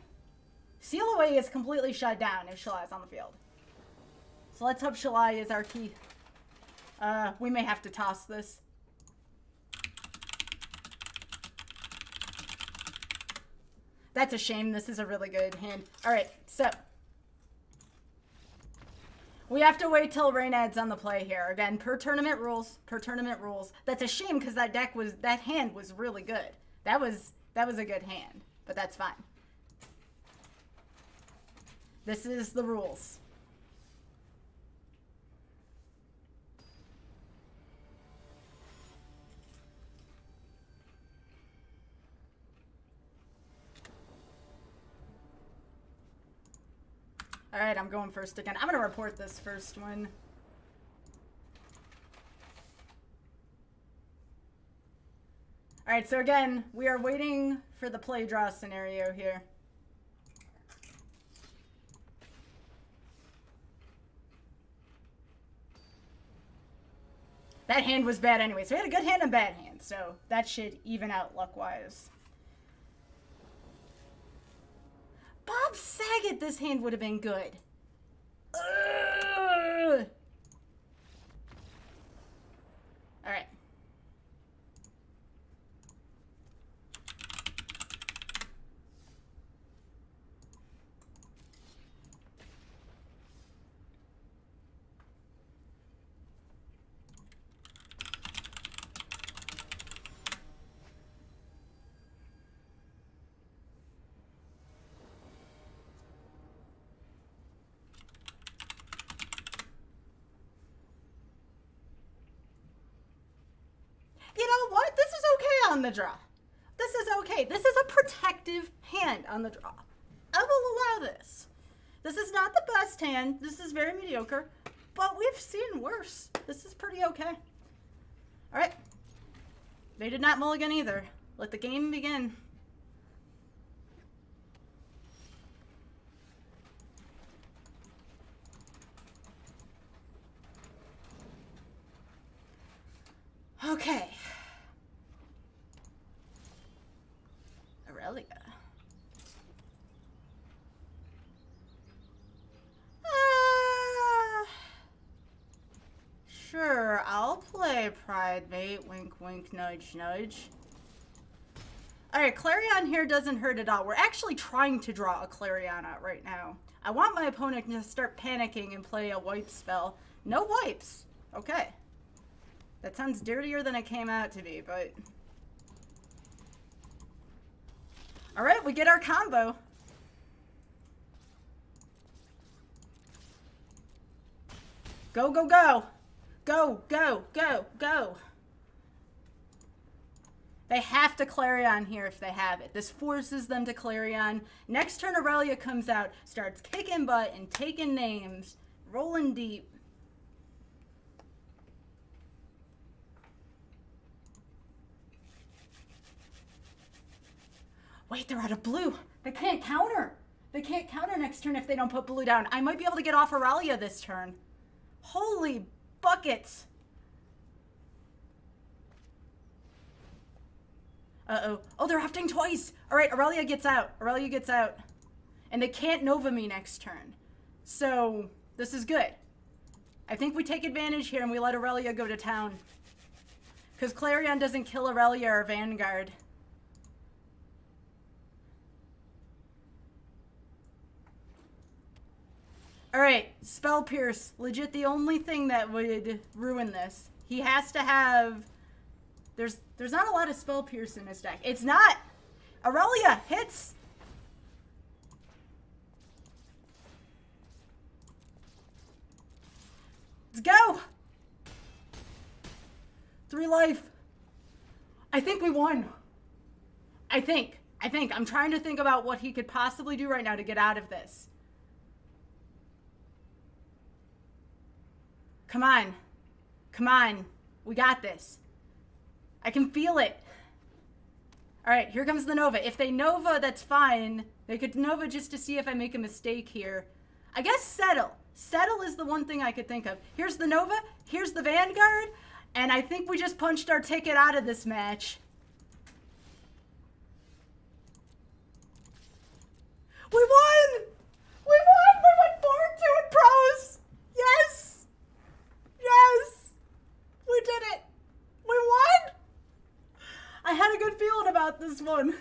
Seal Away is completely shut down if Shalai is on the field. So let's hope Shalai is our key. We may have to toss this. That's a shame. This is a really good hand. Alright, so. We have to wait till Reynad's on the play here. Again, per tournament rules. Per tournament rules. That's a shame because that hand was really good. That was a good hand. But that's fine. This is the rules. Alright, I'm going first again. I'm going to report this first one. Alright, so again, we are waiting for the play draw scenario here. That hand was bad anyway, so we had a good hand and bad hand, so that should even out luck-wise. Bob Saget, this hand would have been good. Ugh. All right. You know what? This is okay on the draw. This is okay. This is a protective hand on the draw. I will allow this. This is not the best hand. This is very mediocre. But we've seen worse. This is pretty okay. All right. They did not mulligan either. Let the game begin. Okay. Aurelia. Sure, I'll play Pride Mate. Wink, wink, nudge, nudge. Alright, Clarion here doesn't hurt at all. We're actually trying to draw a Clarion out right now. I want my opponent to start panicking and play a wipe spell. No wipes. Okay. That sounds dirtier than it came out to be, but... Alright, we get our combo. Go, go, go! Go, go, go, go! They have to Clarion here if they have it. This forces them to Clarion. Next turn, Aurelia comes out, starts kicking butt and taking names, rolling deep. Wait, they're out of blue. They can't counter. They can't counter next turn if they don't put blue down. I might be able to get off Aurelia this turn. Holy buckets. Uh-oh. Oh, they're opting twice. All right, Aurelia gets out. Aurelia gets out. And they can't Nova me next turn. So, this is good. I think we take advantage here and we let Aurelia go to town. Because Clarion doesn't kill Aurelia or Vanguard. Alright, Spell Pierce. Legit the only thing that would ruin this. He has to have There's not a lot of Spell Pierce in this deck. It's not. Aurelia hits. Let's go. 3 life. I think we won. I think. I'm trying to think about what he could possibly do right now to get out of this. Come on. Come on. We got this. I can feel it. All right, here comes the Nova. If they Nova, that's fine. They could Nova just to see if I make a mistake here. I guess Settle. Settle is the one thing I could think of. Here's the Nova. Here's the Vanguard. And I think we just punched our ticket out of this match. We won! We won! We went 4-2 in pros! Yes! Yes! We did it! We won! I had a good feeling about this one.